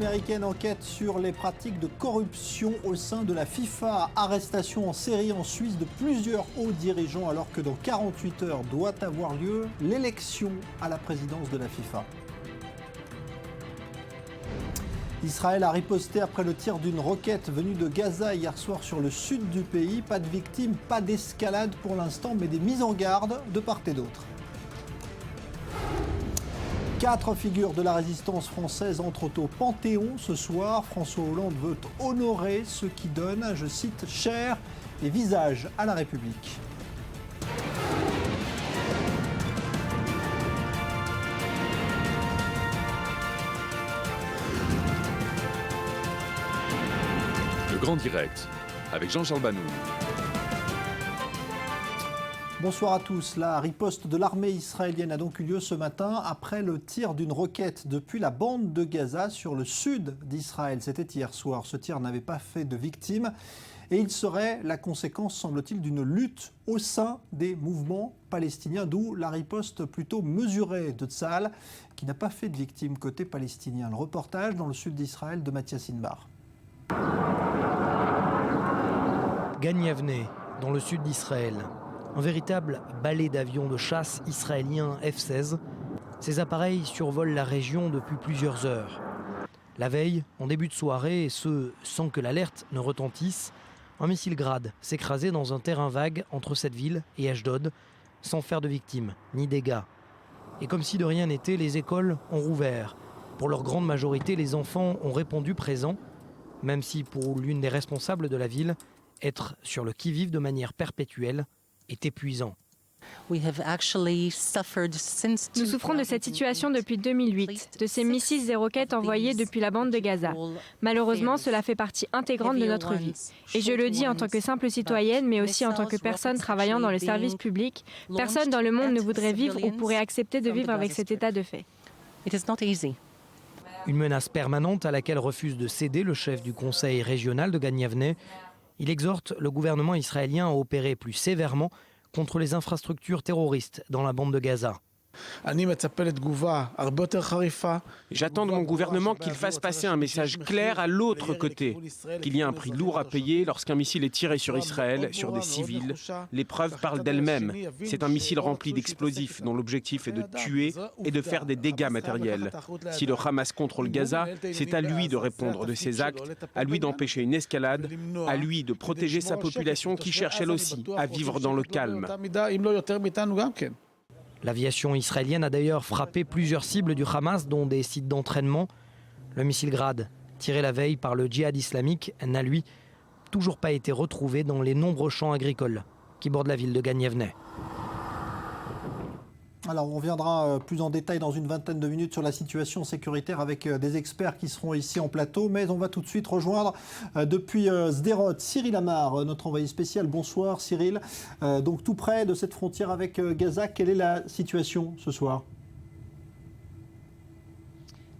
américaine enquête sur les pratiques de corruption au sein de la FIFA. Arrestation en série en Suisse de plusieurs hauts dirigeants alors que dans 48 heures doit avoir lieu l'élection à la présidence de la FIFA. Israël a riposté après le tir d'une roquette venue de Gaza hier soir sur le sud du pays. Pas de victimes, pas d'escalade pour l'instant, mais des mises en garde de part et d'autre. 4 figures de la résistance française entrent au Panthéon ce soir. François Hollande veut honorer ceux qui donnent, je cite, chair et visage à la République. Le Grand Direct, avec Jean-Charles Banou. Bonsoir à tous. La riposte de l'armée israélienne a donc eu lieu ce matin après le tir d'une roquette depuis la bande de Gaza sur le sud d'Israël. C'était hier soir. Ce tir n'avait pas fait de victimes et il serait la conséquence, semble-t-il, d'une lutte au sein des mouvements palestiniens, d'où la riposte plutôt mesurée de Tsahal qui n'a pas fait de victimes côté palestinien. Le reportage dans le sud d'Israël de Mathias Inbar. Gan Yavne, dans le sud d'Israël. Un véritable balai d'avions de chasse israéliens F-16. Ces appareils survolent la région depuis plusieurs heures. La veille, en début de soirée, et ce, sans que l'alerte ne retentisse, un missile Grad s'écrasait dans un terrain vague entre cette ville et Ashdod, sans faire de victimes ni dégâts. Et comme si de rien n'était, les écoles ont rouvert. Pour leur grande majorité, les enfants ont répondu présents, même si pour l'une des responsables de la ville, être sur le qui-vive de manière perpétuelle est épuisant. Nous souffrons de cette situation depuis 2008, de ces missiles et roquettes envoyés depuis la bande de Gaza. Malheureusement, cela fait partie intégrante de notre vie. Et je le dis en tant que simple citoyenne, mais aussi en tant que personne travaillant dans le service public. Personne dans le monde ne voudrait vivre ou pourrait accepter de vivre avec cet état de fait. Une menace permanente à laquelle refuse de céder le chef du conseil régional de Gan Yavne. Il exhorte le gouvernement israélien à opérer plus sévèrement contre les infrastructures terroristes dans la bande de Gaza. J'attends de mon gouvernement qu'il fasse passer un message clair à l'autre côté, qu'il y a un prix lourd à payer lorsqu'un missile est tiré sur Israël, sur des civils. Les preuves parlent d'elles-mêmes. C'est un missile rempli d'explosifs dont l'objectif est de tuer et de faire des dégâts matériels. Si le Hamas contrôle Gaza, c'est à lui de répondre de ses actes, à lui d'empêcher une escalade, à lui de protéger sa population qui cherche elle aussi à vivre dans le calme. L'aviation israélienne a d'ailleurs frappé plusieurs cibles du Hamas, dont des sites d'entraînement. Le missile Grad, tiré la veille par le djihad islamique, n'a lui toujours pas été retrouvé dans les nombreux champs agricoles qui bordent la ville de Gan Yavne. Alors on reviendra plus en détail dans une vingtaine de minutes sur la situation sécuritaire avec des experts qui seront ici en plateau, mais on va tout de suite rejoindre depuis Sderot Cyril Amar, notre envoyé spécial. Bonsoir Cyril. Donc tout près de cette frontière avec Gaza, quelle est la situation ce soir ?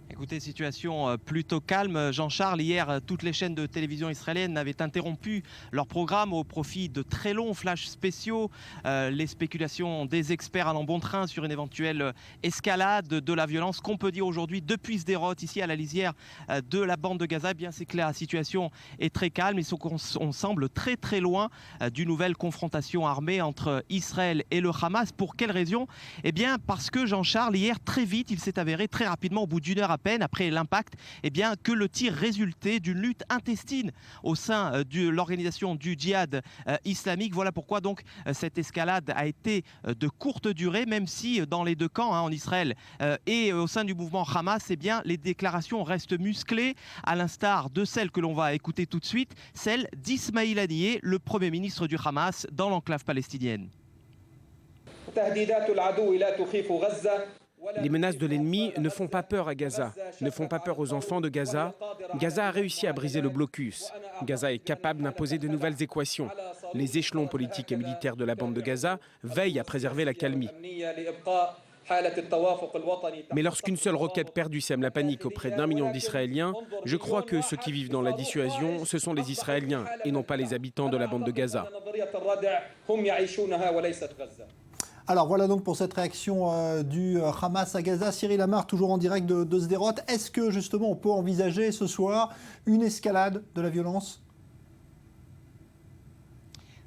Écoutez, situation plutôt calme. Jean-Charles, hier, toutes les chaînes de télévision israéliennes avaient interrompu leur programme au profit de très longs flashs spéciaux. Les spéculations des experts allant bon train sur une éventuelle escalade de la violence. Qu'on peut dire aujourd'hui depuis Sderot, ici à la lisière de la bande de Gaza, eh bien c'est clair, la situation est très calme. On semble très très loin d'une nouvelle confrontation armée entre Israël et le Hamas. Pour quelle raison ? Eh bien parce que Jean-Charles, hier, très vite, il s'est avéré très rapidement, au bout d'une heure à peine après l'impact, eh bien, que le tir résultait d'une lutte intestine au sein de l'organisation du djihad islamique. Voilà pourquoi donc cette escalade a été de courte durée, même si dans les deux camps, en Israël et au sein du mouvement Hamas, eh bien, les déclarations restent musclées, à l'instar de celle que l'on va écouter tout de suite, celle d'Ismail Haniyeh, le Premier ministre du Hamas dans l'enclave palestinienne. Les menaces de l'ennemi ne font pas peur à Gaza, ne font pas peur aux enfants de Gaza. Gaza a réussi à briser le blocus. Gaza est capable d'imposer de nouvelles équations. Les échelons politiques et militaires de la bande de Gaza veillent à préserver la calmie. Mais lorsqu'une seule roquette perdue sème la panique auprès d'1 million d'Israéliens, je crois que ceux qui vivent dans la dissuasion, ce sont les Israéliens et non pas les habitants de la bande de Gaza. Alors voilà donc pour cette réaction du Hamas à Gaza. Cyril Amar, toujours en direct de Sderot. Est-ce que justement on peut envisager ce soir une escalade de la violence ?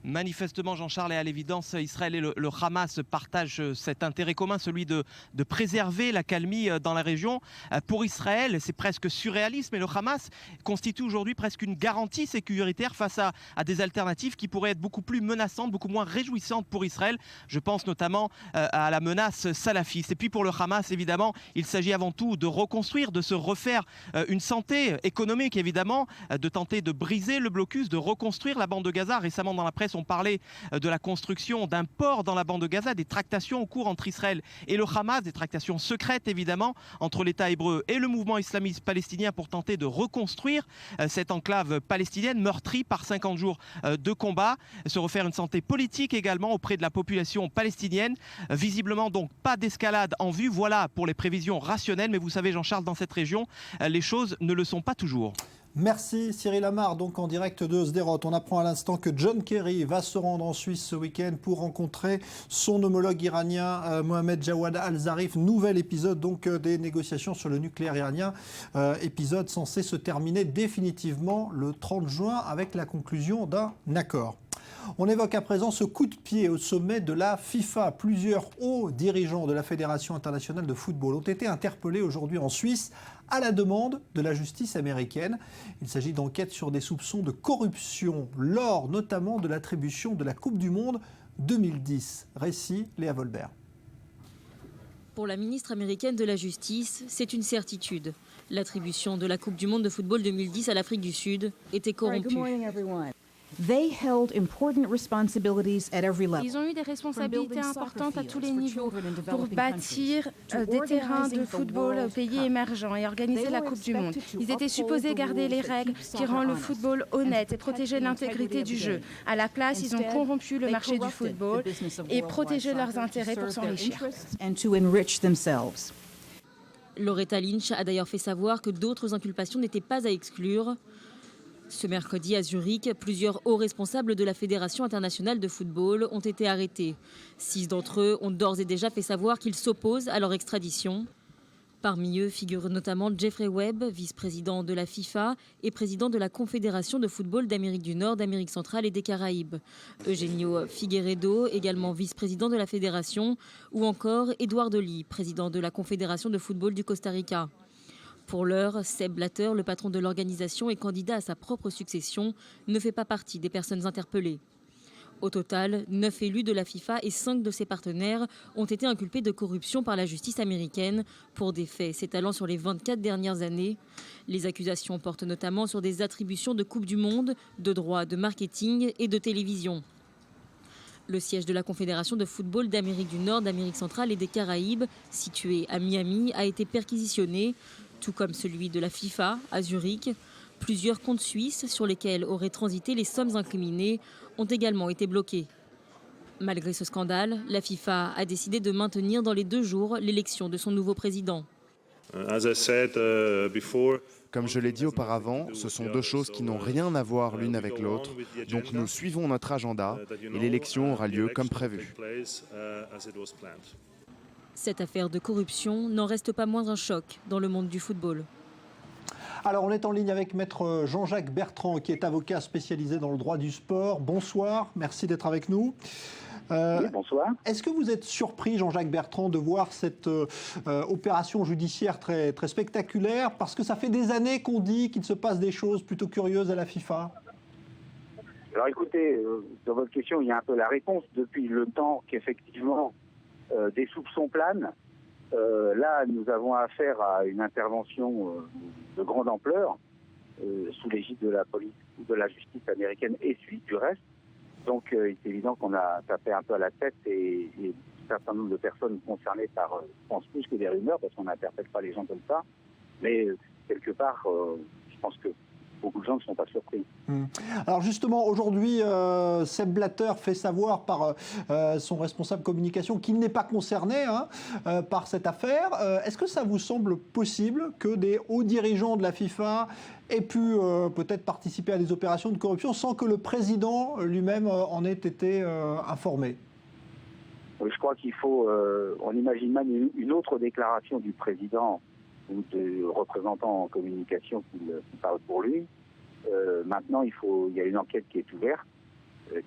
Manifestement, Jean-Charles, et à l'évidence, Israël et le Hamas partagent cet intérêt commun, celui de préserver la calmie dans la région. Pour Israël, c'est presque surréaliste, mais le Hamas constitue aujourd'hui presque une garantie sécuritaire face à des alternatives qui pourraient être beaucoup plus menaçantes, beaucoup moins réjouissantes pour Israël. Je pense notamment à la menace salafiste. Et puis pour le Hamas, évidemment, il s'agit avant tout de reconstruire, de se refaire une santé économique, évidemment, de tenter de briser le blocus, de reconstruire la bande de Gaza. Récemment, dans la presse, on parlait de la construction d'un port dans la bande de Gaza, des tractations en cours entre Israël et le Hamas, des tractations secrètes évidemment entre l'État hébreu et le mouvement islamiste palestinien pour tenter de reconstruire cette enclave palestinienne meurtrie par 50 jours de combat, se refaire une santé politique également auprès de la population palestinienne. Visiblement donc pas d'escalade en vue, voilà pour les prévisions rationnelles, mais vous savez Jean-Charles, dans cette région, les choses ne le sont pas toujours. Merci Cyril Amar, donc en direct de Sderot. On apprend à l'instant que John Kerry va se rendre en Suisse ce week-end pour rencontrer son homologue iranien Mohamed Jawad Al-Zarif. Nouvel épisode donc des négociations sur le nucléaire iranien, épisode censé se terminer définitivement le 30 juin avec la conclusion d'un accord. On évoque à présent ce coup de pied au sommet de la FIFA. Plusieurs hauts dirigeants de la Fédération internationale de football ont été interpellés aujourd'hui en Suisse à la demande de la justice américaine. Il s'agit d'enquêtes sur des soupçons de corruption lors notamment de l'attribution de la Coupe du Monde 2010. Récit Léa Volbert. Pour la ministre américaine de la Justice, c'est une certitude. L'attribution de la Coupe du Monde de football 2010 à l'Afrique du Sud était corrompue. Ils ont eu des responsabilités importantes à tous les niveaux pour bâtir des terrains de football aux pays émergents et organiser la Coupe du Monde. Ils étaient supposés garder les règles qui rendent le football honnête et protéger l'intégrité du jeu. À la place, ils ont corrompu le marché du football et protégé leurs intérêts pour s'enrichir. Loretta Lynch a d'ailleurs fait savoir que d'autres inculpations n'étaient pas à exclure. Ce mercredi à Zurich, plusieurs hauts responsables de la Fédération internationale de football ont été arrêtés. 6 d'entre eux ont d'ores et déjà fait savoir qu'ils s'opposent à leur extradition. Parmi eux figure notamment Jeffrey Webb, vice-président de la FIFA et président de la Confédération de football d'Amérique du Nord, d'Amérique centrale et des Caraïbes. Eugenio Figueiredo, également vice-président de la Fédération, ou encore Eduardo Lee, président de la Confédération de football du Costa Rica. Pour l'heure, Sepp Blatter, le patron de l'organisation et candidat à sa propre succession, ne fait pas partie des personnes interpellées. Au total, 9 élus de la FIFA et 5 de ses partenaires ont été inculpés de corruption par la justice américaine pour des faits s'étalant sur les 24 dernières années. Les accusations portent notamment sur des attributions de Coupe du Monde, de droits de marketing et de télévision. Le siège de la Confédération de football d'Amérique du Nord, d'Amérique centrale et des Caraïbes, situé à Miami, a été perquisitionné, tout comme celui de la FIFA à Zurich. Plusieurs comptes suisses sur lesquels auraient transité les sommes incriminées ont également été bloqués. Malgré ce scandale, la FIFA a décidé de maintenir dans les 2 jours l'élection de son nouveau président. Comme je l'ai dit auparavant, ce sont 2 choses qui n'ont rien à voir l'une avec l'autre. Donc nous suivons notre agenda et l'élection aura lieu comme prévu. Cette affaire de corruption n'en reste pas moins un choc dans le monde du football. Alors on est en ligne avec maître Jean-Jacques Bertrand qui est avocat spécialisé dans le droit du sport. Bonsoir, merci d'être avec nous. Oui, bonsoir. Est-ce que vous êtes surpris, Jean-Jacques Bertrand, de voir cette opération judiciaire très, très spectaculaire? Parce que ça fait des années qu'on dit qu'il se passe des choses plutôt curieuses à la FIFA. Alors écoutez, dans votre question, il y a un peu la réponse. Depuis le temps qu'effectivement des soupçons planent, là nous avons affaire à une intervention de grande ampleur sous l'égide de la police, de la justice américaine et suisse du reste. Donc c'est évident qu'on a tapé un peu à la tête et un certain nombre de personnes concernées par, je pense plus que des rumeurs, parce qu'on n'interpelle pas les gens comme ça. Mais quelque part, je pense que beaucoup de gens ne sont pas surpris. Alors justement, aujourd'hui, Sepp Blatter fait savoir par son responsable communication qu'il n'est pas concerné par cette affaire. Est-ce que ça vous semble possible que des hauts dirigeants de la FIFA aient pu peut-être participer à des opérations de corruption sans que le président lui-même en ait été informé? Je crois qu'il faut, on imagine même une autre déclaration du président ou de représentants en communication qui parle pour lui. Maintenant, il y a une enquête qui est ouverte,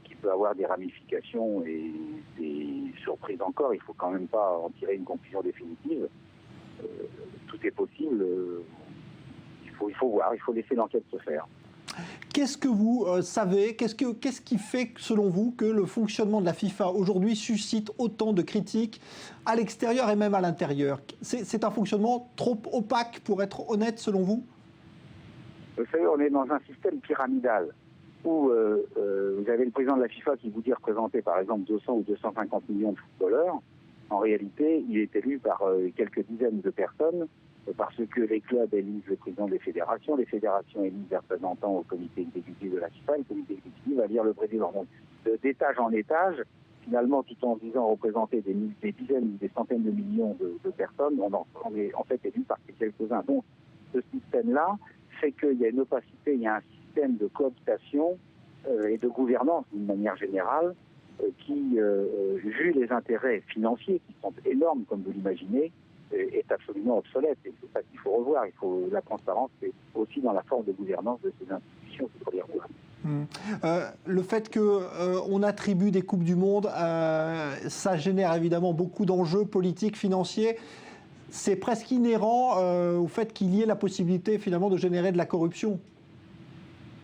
qui peut avoir des ramifications et des surprises encore. Il ne faut quand même pas en tirer une conclusion définitive. Tout est possible. Il faut voir, il faut laisser l'enquête se faire. Qu'est-ce que vous savez, qu'est-ce qui fait, selon vous, que le fonctionnement de la FIFA aujourd'hui suscite autant de critiques à l'extérieur et même à l'intérieur? C'est un fonctionnement trop opaque, pour être honnête, selon vous? Vous savez, on est dans un système pyramidal où vous avez le président de la FIFA qui vous dit représenter par exemple 200 ou 250 millions de footballeurs. En réalité, il est élu par quelques dizaines de personnes parce que les clubs élisent le président des fédérations, les fédérations élisent des représentants au comité exécutif de la FIFA, le comité exécutif va lire le président. Donc, d'étage en étage, finalement, tout en disant représenter des dizaines ou des centaines de millions de personnes, on est en fait élu par ces quelques-uns. Donc, ce système-là fait qu'il y a une opacité, il y a un système de cooptation et de gouvernance d'une manière générale qui, vu les intérêts financiers qui sont énormes, comme vous l'imaginez, est absolument obsolète. Et c'est ça qu'il faut revoir. La transparence, c'est aussi dans la forme de gouvernance de ces institutions qu'il faut les revoir. Le fait qu'on attribue des Coupes du Monde, ça génère évidemment beaucoup d'enjeux politiques, financiers. C'est presque inhérent au fait qu'il y ait la possibilité finalement de générer de la corruption.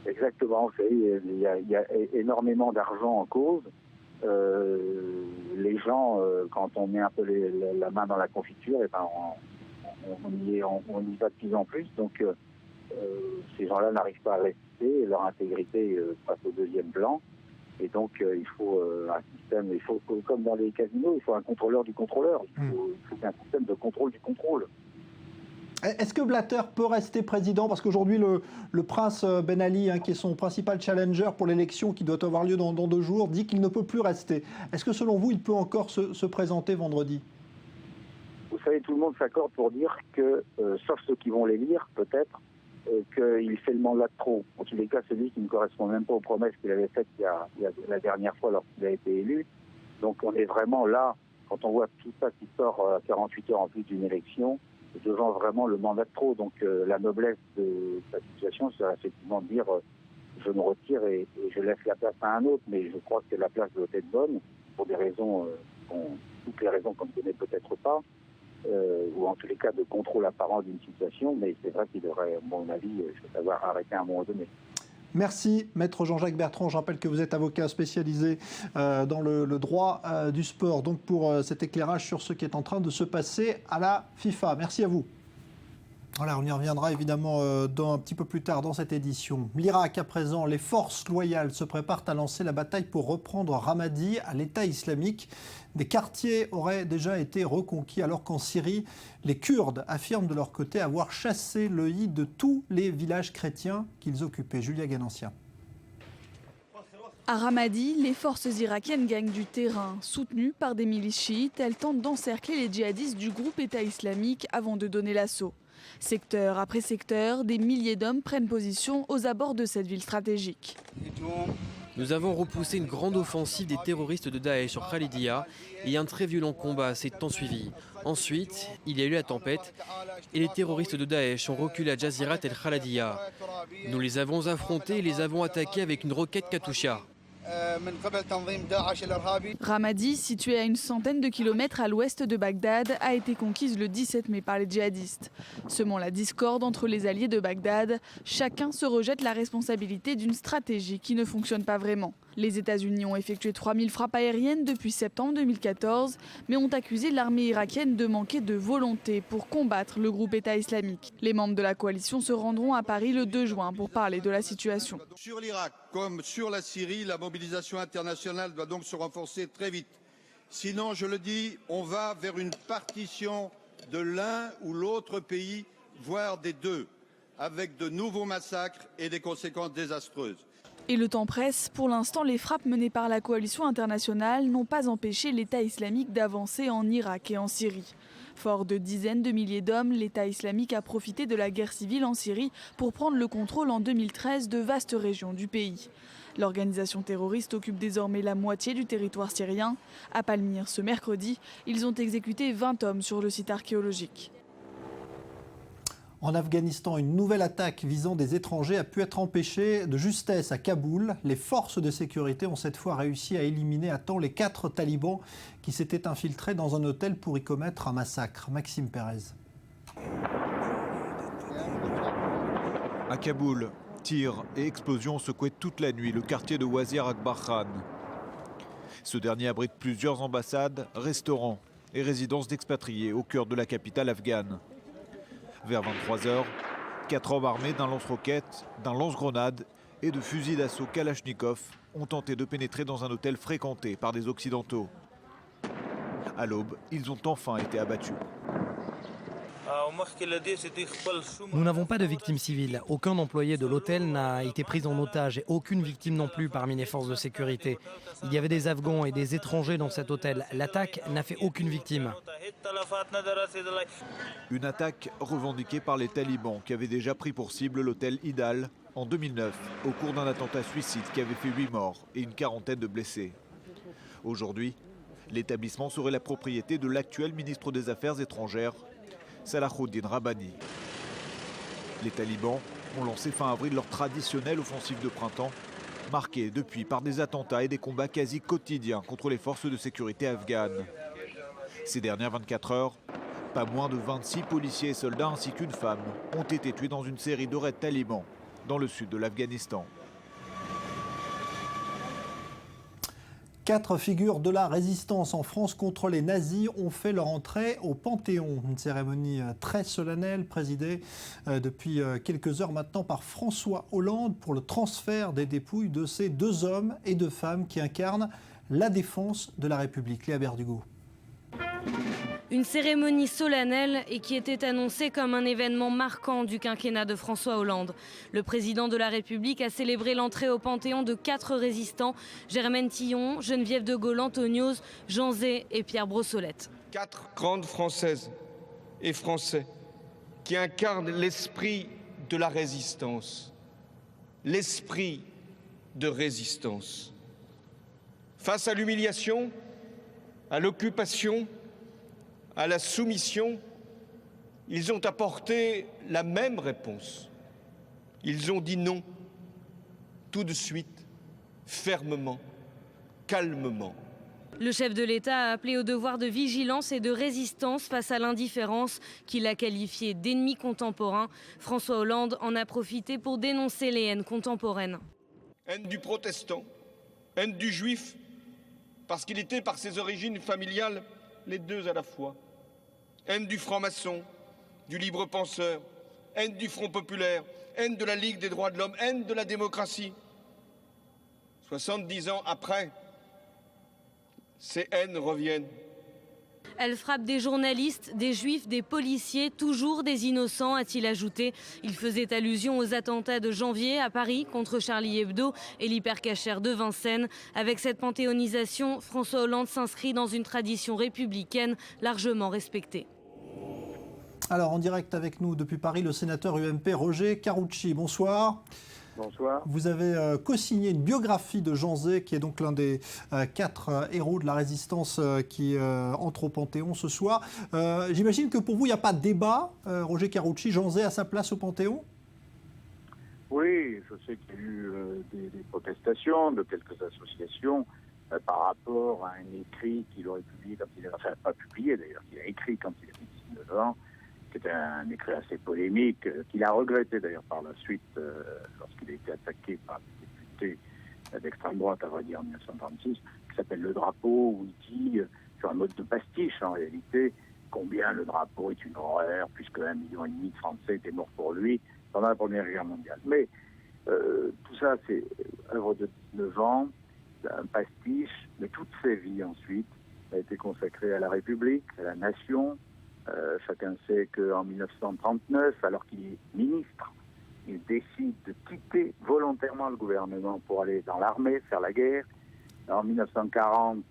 Exactement. Vous savez, il y a énormément d'argent en cause. Les gens, quand on met un peu la main dans la confiture, et ben on y va de plus en plus. Donc ces gens-là n'arrivent pas à résister, leur intégrité passe au deuxième plan. Et donc il faut un système, comme dans les casinos, il faut un contrôleur du contrôleur. Il faut un système de contrôle du contrôle. Est-ce que Blatter peut rester président? Parce qu'aujourd'hui, le prince Ben Ali, qui est son principal challenger pour l'élection qui doit avoir lieu dans 2 jours, dit qu'il ne peut plus rester. Est-ce que selon vous, il peut encore se présenter vendredi? Vous savez, tout le monde s'accorde pour dire que, sauf ceux qui vont l'élire, peut-être, qu'il fait le mandat de trop. En tous les cas, celui qui ne correspond même pas aux promesses qu'il avait faites il y a la dernière fois lorsqu'il a été élu. Donc on est vraiment là, quand on voit tout ça qui sort à 48 heures en plus d'une élection, devant vraiment le mandat de trop. Donc la noblesse de sa situation serait effectivement de dire je me retire et je laisse la place à un autre, mais je crois que la place doit être bonne pour des raisons, toutes les raisons qu'on ne connaît peut-être pas, ou en tous les cas de contrôle apparent d'une situation, mais c'est vrai qu'il devrait, à mon avis, savoir arrêter à un moment donné. Merci, Maître Jean-Jacques Bertrand. Je rappelle que vous êtes avocat spécialisé dans le droit du sport, donc pour cet éclairage sur ce qui est en train de se passer à la FIFA. Merci à vous. Voilà, on y reviendra évidemment un petit peu plus tard dans cette édition. L'Irak, à présent, les forces loyales se préparent à lancer la bataille pour reprendre Ramadi à l'État islamique. Des quartiers auraient déjà été reconquis alors qu'en Syrie, les Kurdes affirment de leur côté avoir chassé le Yid de tous les villages chrétiens qu'ils occupaient. Julia Ganancia. À Ramadi, les forces irakiennes gagnent du terrain. Soutenues par des milices chiites, elles tentent d'encercler les djihadistes du groupe État islamique avant de donner l'assaut. Secteur après secteur, des milliers d'hommes prennent position aux abords de cette ville stratégique. Nous avons repoussé une grande offensive des terroristes de Daesh sur Khalidia et un très violent combat s'est ensuivi. Ensuite, il y a eu la tempête et les terroristes de Daesh ont reculé à Jazirat el-Khaladia. Nous les avons affrontés et les avons attaqués avec une roquette Katusha. Ramadi, située à une centaine de kilomètres à l'ouest de Bagdad, a été conquise le 17 mai par les djihadistes. Semant la discorde entre les alliés de Bagdad, chacun se rejette la responsabilité d'une stratégie qui ne fonctionne pas vraiment. Les États-Unis ont effectué 3000 frappes aériennes depuis septembre 2014, mais ont accusé l'armée irakienne de manquer de volonté pour combattre le groupe État islamique. Les membres de la coalition se rendront à Paris le 2 juin pour parler de la situation. Sur l'Irak comme sur la Syrie, la mobilisation internationale doit donc se renforcer très vite. Sinon, je le dis, on va vers une partition de l'un ou l'autre pays, voire des deux, avec de nouveaux massacres et des conséquences désastreuses. Et le temps presse. Pour l'instant, les frappes menées par la coalition internationale n'ont pas empêché l'État islamique d'avancer en Irak et en Syrie. Fort de dizaines de milliers d'hommes, l'État islamique a profité de la guerre civile en Syrie pour prendre le contrôle en 2013 de vastes régions du pays. L'organisation terroriste occupe désormais la moitié du territoire syrien. À Palmyre, ce mercredi, ils ont exécuté 20 hommes sur le site archéologique. En Afghanistan, une nouvelle attaque visant des étrangers a pu être empêchée de justesse à Kaboul. Les forces de sécurité ont cette fois réussi à éliminer à temps les 4 talibans qui s'étaient infiltrés dans un hôtel pour y commettre un massacre. Maxime Pérez. À Kaboul, tirs et explosions secouaient toute la nuit le quartier de Wazir Akbar Khan. Ce dernier abrite plusieurs ambassades, restaurants et résidences d'expatriés au cœur de la capitale afghane. Vers 23h, 4 hommes armés d'un lance-roquettes, d'un lance-grenade et de fusils d'assaut Kalachnikov ont tenté de pénétrer dans un hôtel fréquenté par des Occidentaux. À l'aube, ils ont enfin été abattus. Nous n'avons pas de victimes civiles. Aucun employé de l'hôtel n'a été pris en otage et aucune victime non plus parmi les forces de sécurité. Il y avait des Afghans et des étrangers dans cet hôtel. L'attaque n'a fait aucune victime. Une attaque revendiquée par les talibans qui avaient déjà pris pour cible l'hôtel Idal en 2009 au cours d'un attentat suicide qui avait fait 8 morts et une quarantaine de blessés. Aujourd'hui, l'établissement serait la propriété de l'actuel ministre des Affaires étrangères, Salahuddin Rabbani. Les talibans ont lancé fin avril leur traditionnelle offensive de printemps, marquée depuis par des attentats et des combats quasi quotidiens contre les forces de sécurité afghanes. Ces dernières 24 heures, pas moins de 26 policiers et soldats ainsi qu'une femme ont été tués dans une série de raids talibans dans le sud de l'Afghanistan. 4 figures de la résistance en France contre les nazis ont fait leur entrée au Panthéon. Une cérémonie très solennelle présidée depuis quelques heures maintenant par François Hollande pour le transfert des dépouilles de ces 2 hommes et 2 femmes qui incarnent la défense de la République. Léa Berdugo. Une cérémonie solennelle et qui était annoncée comme un événement marquant du quinquennat de François Hollande. Le président de la République a célébré l'entrée au Panthéon de 4 résistants, Germaine Tillon, Geneviève de Gaulle Anthonioz, Jean Zay et Pierre Brossolette. 4 grandes Françaises et Français qui incarnent l'esprit de la résistance, l'esprit de résistance. Face à l'humiliation, à l'occupation, à la soumission, ils ont apporté la même réponse. Ils ont dit non, tout de suite, fermement, calmement. Le chef de l'État a appelé au devoir de vigilance et de résistance face à l'indifférence qu'il a qualifiée d'ennemi contemporain. François Hollande en a profité pour dénoncer les haines contemporaines. Haine du protestant, haine du juif, parce qu'il était par ses origines familiales les 2 à la fois. Haine du franc-maçon, du libre-penseur, haine du Front populaire, haine de la Ligue des droits de l'homme, haine de la démocratie. 70 ans après, ces haines reviennent. Elle frappe des journalistes, des juifs, des policiers, toujours des innocents, a-t-il ajouté. Il faisait allusion aux attentats de janvier à Paris contre Charlie Hebdo et l'hypercachère de Vincennes. Avec cette panthéonisation, François Hollande s'inscrit dans une tradition républicaine largement respectée. Alors en direct avec nous depuis Paris, le sénateur UMP Roger Carucci. Bonsoir. Bonsoir. Vous avez co-signé une biographie de Jean Zay, qui est donc l'un des 4 héros de la résistance qui entre au Panthéon ce soir. J'imagine que pour vous, il n'y a pas de débat. Roger Carucci, Jean Zay a sa place au Panthéon? Oui, je sais qu'il y a eu des protestations de quelques associations par rapport à un écrit qu'il aurait publié quand il a... Enfin, pas publié d'ailleurs, qu'il a écrit quand il avait 19 ans, qui était un écrit assez polémique, qu'il a regretté d'ailleurs par la suite lorsqu'il a été attaqué par des députés d'extrême droite, à vrai dire, en 1936, qui s'appelle Le Drapeau, où il dit, sur un mode de pastiche en réalité, combien le drapeau est une horreur, puisque 1,5 million de Français étaient morts pour lui pendant la Première Guerre mondiale. Mais tout ça, c'est œuvre de 19 ans, un pastiche, mais toute sa vie ensuite a été consacrée à la République, à la nation. Chacun sait qu'en 1939, alors qu'il est ministre, il décide de quitter volontairement le gouvernement pour aller dans l'armée, faire la guerre. En 1940,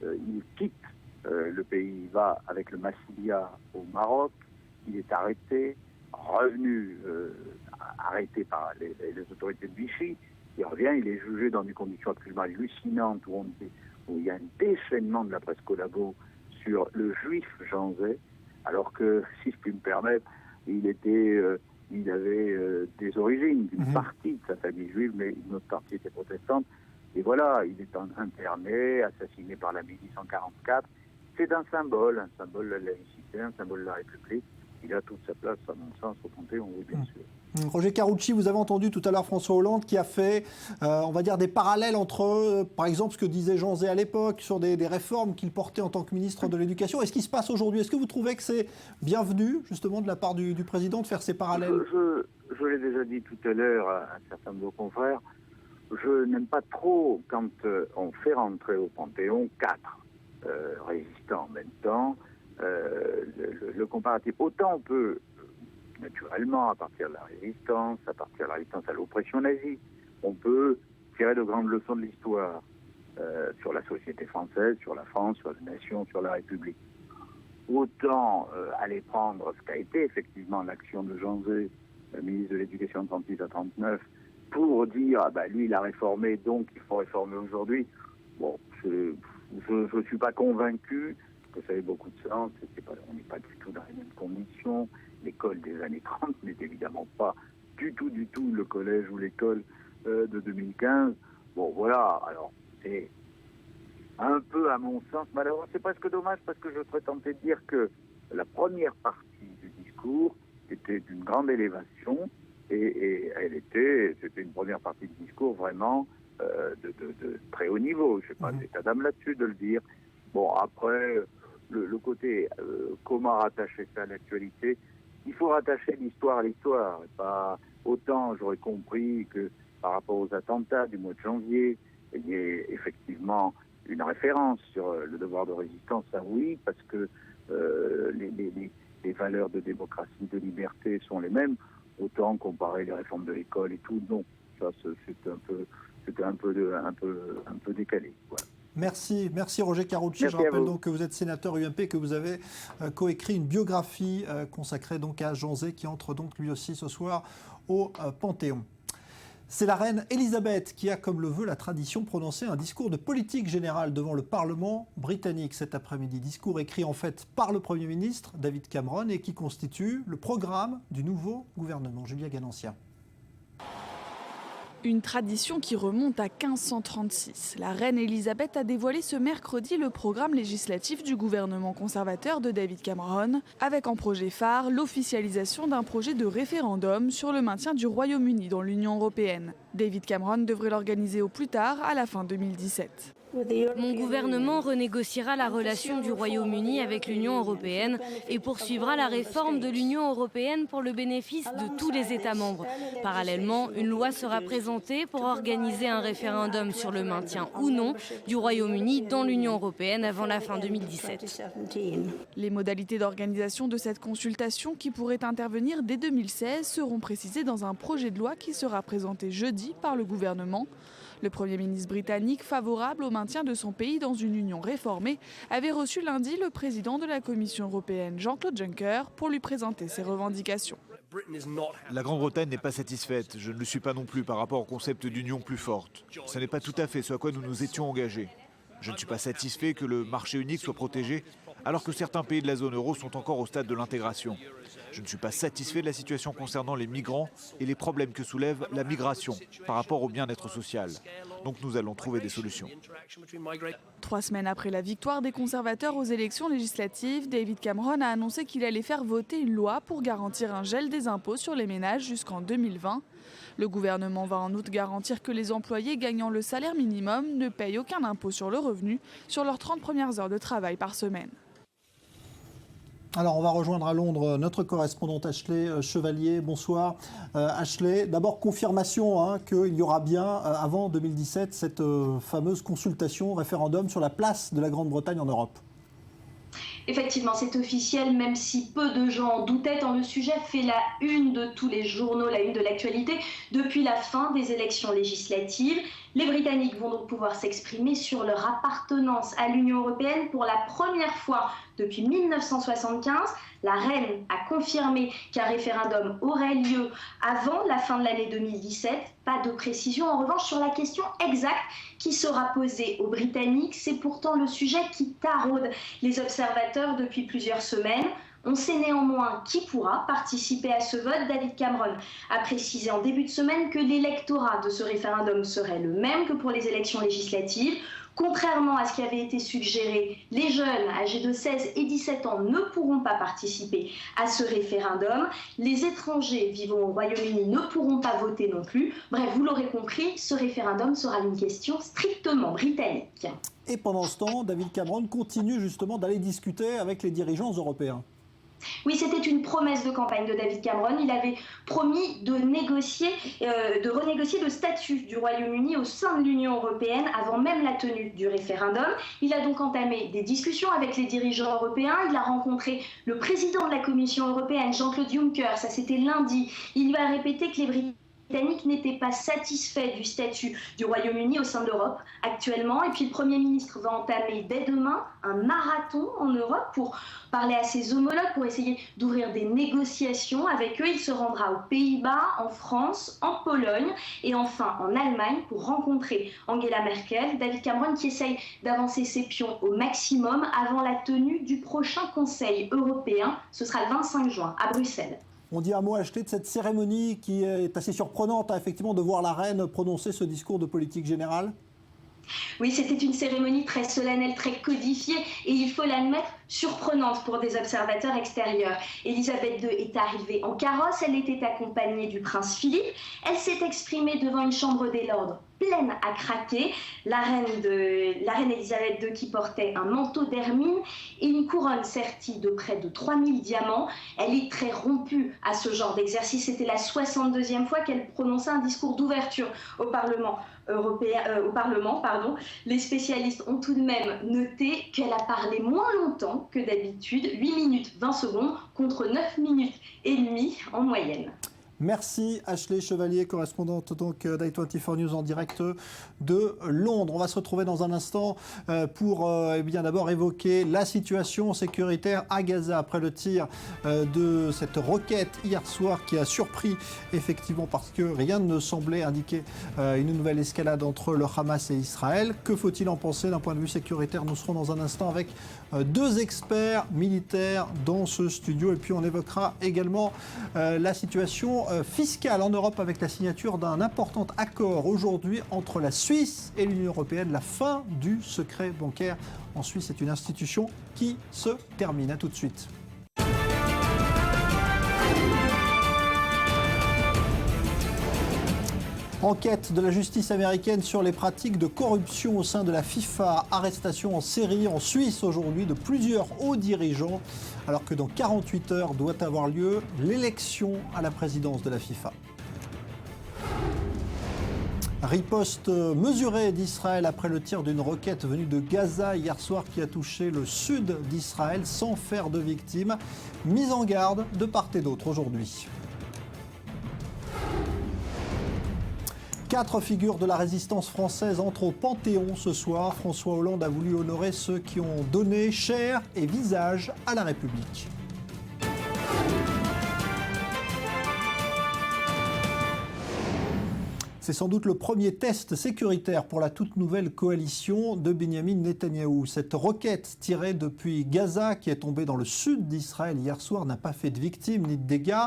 il quitte le pays, il va avec le Massilia au Maroc. Il est arrêté, revenu, arrêté par les autorités de Vichy. Il revient, il est jugé dans des conditions absolument hallucinantes où il y a un déchaînement de la presse collabo sur le juif Jean Zay, alors que, si je puis me permettre, il avait des origines d'une partie de sa famille juive, mais une autre partie était protestante. Et voilà, il est interné, assassiné par la milice en 1944. C'est un symbole de la laïcité, un symbole de la République. Il a toute sa place, à mon sens, au Panthéon, oui, bien sûr. Roger Carucci, vous avez entendu tout à l'heure François Hollande qui a fait, on va dire, des parallèles entre, par exemple, ce que disait Jean Zay à l'époque sur des réformes qu'il portait en tant que ministre de l'Éducation. Est-ce qu'il se passe aujourd'hui? Est-ce que vous trouvez que c'est bienvenu, justement, de la part du président de faire ces parallèles? Je l'ai déjà dit tout à l'heure à un certain nombre de confrères, je n'aime pas trop quand on fait rentrer au Panthéon 4 résistants en même temps. Le comparatif, autant on peut naturellement, à partir de la résistance à l'oppression nazie, on peut tirer de grandes leçons de l'histoire sur la société française, sur la France, sur la nation, sur la République. Autant aller prendre ce qu'a été effectivement l'action de Jean Zay, ministre de l'Éducation de 36 à 39, pour dire lui il a réformé, donc il faut réformer aujourd'hui. Bon, je ne suis pas convaincu que ça ait beaucoup de sens. On n'est pas du tout dans les mêmes conditions. L'école des années 30 n'est évidemment pas du tout le collège ou l'école de 2015. Bon, voilà. Alors, c'est un peu, à mon sens, malheureusement, c'est presque dommage parce que je serais tenté de dire que la première partie du discours était d'une grande élévation et c'était une première partie du discours vraiment de très haut niveau. Je n'ai pas d'état d'âme là-dessus de le dire. Bon, après, le côté comment rattacher ça à l'actualité, il faut rattacher l'histoire à l'histoire. Pas autant j'aurais compris que par rapport aux attentats du mois de janvier, il y ait effectivement une référence sur le devoir de résistance, ça oui, parce que les valeurs de démocratie, de liberté sont les mêmes, autant comparer les réformes de l'école et tout, non. Ça, c'était un peu décalé. Voilà. Merci Roger Carucci. Je rappelle donc que vous êtes sénateur UMP, que vous avez coécrit une biographie consacrée donc à Jean Zay, qui entre donc lui aussi ce soir au Panthéon. C'est la reine Elisabeth qui a, comme le veut la tradition, prononcé un discours de politique générale devant le Parlement britannique cet après-midi. Discours écrit en fait par le Premier ministre David Cameron et qui constitue le programme du nouveau gouvernement. Julia Ganancia. Une tradition qui remonte à 1536. La reine Elisabeth a dévoilé ce mercredi le programme législatif du gouvernement conservateur de David Cameron, avec en projet phare l'officialisation d'un projet de référendum sur le maintien du Royaume-Uni dans l'Union européenne. David Cameron devrait l'organiser au plus tard, à la fin 2017. Mon gouvernement renégociera la relation du Royaume-Uni avec l'Union européenne et poursuivra la réforme de l'Union européenne pour le bénéfice de tous les États membres. Parallèlement, une loi sera présentée pour organiser un référendum sur le maintien ou non du Royaume-Uni dans l'Union européenne avant la fin 2017. Les modalités d'organisation de cette consultation, qui pourrait intervenir dès 2016, seront précisées dans un projet de loi qui sera présenté jeudi par le gouvernement. Le Premier ministre britannique, favorable au maintien de son pays dans une union réformée, avait reçu lundi le président de la Commission européenne, Jean-Claude Juncker, pour lui présenter ses revendications. La Grande-Bretagne n'est pas satisfaite. Je ne le suis pas non plus par rapport au concept d'union plus forte. Ce n'est pas tout à fait ce à quoi nous nous étions engagés. Je ne suis pas satisfait que le marché unique soit protégé, alors que certains pays de la zone euro sont encore au stade de l'intégration. Je ne suis pas satisfait de la situation concernant les migrants et les problèmes que soulève la migration par rapport au bien-être social. Donc nous allons trouver des solutions. 3 semaines après la victoire des conservateurs aux élections législatives, David Cameron a annoncé qu'il allait faire voter une loi pour garantir un gel des impôts sur les ménages jusqu'en 2020. Le gouvernement va en outre garantir que les employés gagnant le salaire minimum ne payent aucun impôt sur le revenu sur leurs 30 premières heures de travail par semaine. Alors, on va rejoindre à Londres notre correspondante Ashley Chevalier. Bonsoir Ashley. D'abord, confirmation qu'il y aura bien, avant 2017, cette fameuse consultation, référendum sur la place de la Grande-Bretagne en Europe. Effectivement, c'est officiel, même si peu de gens en doutaient, tant le sujet fait la une de tous les journaux, la une de l'actualité, depuis la fin des élections législatives. Les Britanniques vont donc pouvoir s'exprimer sur leur appartenance à l'Union européenne pour la première fois depuis 1975. La reine a confirmé qu'un référendum aurait lieu avant la fin de l'année 2017. Pas de précision en revanche sur la question exacte qui sera posée aux Britanniques. C'est pourtant le sujet qui taraude les observateurs depuis plusieurs semaines. On sait néanmoins qui pourra participer à ce vote. David Cameron a précisé en début de semaine que l'électorat de ce référendum serait le même que pour les élections législatives. Contrairement à ce qui avait été suggéré, les jeunes âgés de 16 et 17 ans ne pourront pas participer à ce référendum. Les étrangers vivant au Royaume-Uni ne pourront pas voter non plus. Bref, vous l'aurez compris, ce référendum sera une question strictement britannique. Et pendant ce temps, David Cameron continue justement d'aller discuter avec les dirigeants européens. Oui, c'était une promesse de campagne de David Cameron. Il avait promis de renégocier le statut du Royaume-Uni au sein de l'Union européenne avant même la tenue du référendum. Il a donc entamé des discussions avec les dirigeants européens. Il a rencontré le président de la Commission européenne, Jean-Claude Juncker. Ça, c'était lundi. Il lui a répété que les Britanniques n'étaient pas satisfaits du statut du Royaume-Uni au sein de l'Europe actuellement. Et puis le Premier ministre va entamer dès demain un marathon en Europe pour parler à ses homologues, pour essayer d'ouvrir des négociations avec eux. Il se rendra aux Pays-Bas, en France, en Pologne et enfin en Allemagne pour rencontrer Angela Merkel. David Cameron qui essaye d'avancer ses pions au maximum avant la tenue du prochain Conseil européen. Ce sera le 25 juin à Bruxelles. On dit un mot acheté de cette cérémonie qui est assez surprenante, effectivement, de voir la reine prononcer ce discours de politique générale. Oui, c'était une cérémonie très solennelle, très codifiée et il faut l'admettre, surprenante pour des observateurs extérieurs. Elisabeth II est arrivée en carrosse, elle était accompagnée du prince Philippe. Elle s'est exprimée devant une chambre des lords pleine à craquer. La reine Elisabeth II qui portait un manteau d'hermine et une couronne sertie de près de 3000 diamants. Elle est très rompue à ce genre d'exercice. C'était la 62e fois qu'elle prononçait un discours d'ouverture au Parlement européen, Les spécialistes ont tout de même noté qu'elle a parlé moins longtemps que d'habitude, 8 minutes 20 secondes contre 9 minutes et demie en moyenne. Merci Ashley Chevalier, correspondante donc d'i24 News en direct de Londres. On va se retrouver dans un instant pour d'abord évoquer la situation sécuritaire à Gaza après le tir de cette roquette hier soir qui a surpris effectivement parce que rien ne semblait indiquer une nouvelle escalade entre le Hamas et Israël. Que faut-il en penser d'un point de vue sécuritaire? Nous serons dans un instant avec deux experts militaires dans ce studio et puis on évoquera également la situation fiscale en Europe avec la signature d'un important accord aujourd'hui entre la Suisse et l'Union européenne, la fin du secret bancaire en Suisse. C'est une institution qui se termine. À tout de suite. Enquête de la justice américaine sur les pratiques de corruption au sein de la FIFA. Arrestation en série en Suisse aujourd'hui de plusieurs hauts dirigeants, alors que dans 48 heures doit avoir lieu l'élection à la présidence de la FIFA. Riposte mesurée d'Israël après le tir d'une roquette venue de Gaza hier soir qui a touché le sud d'Israël sans faire de victimes. Mise en garde de part et d'autre aujourd'hui. 4 figures de la résistance française entrent au Panthéon ce soir. François Hollande a voulu honorer ceux qui ont donné chair et visage à la République. C'est sans doute le premier test sécuritaire pour la toute nouvelle coalition de Benyamin Netanyahou. Cette roquette tirée depuis Gaza qui est tombée dans le sud d'Israël hier soir n'a pas fait de victimes ni de dégâts.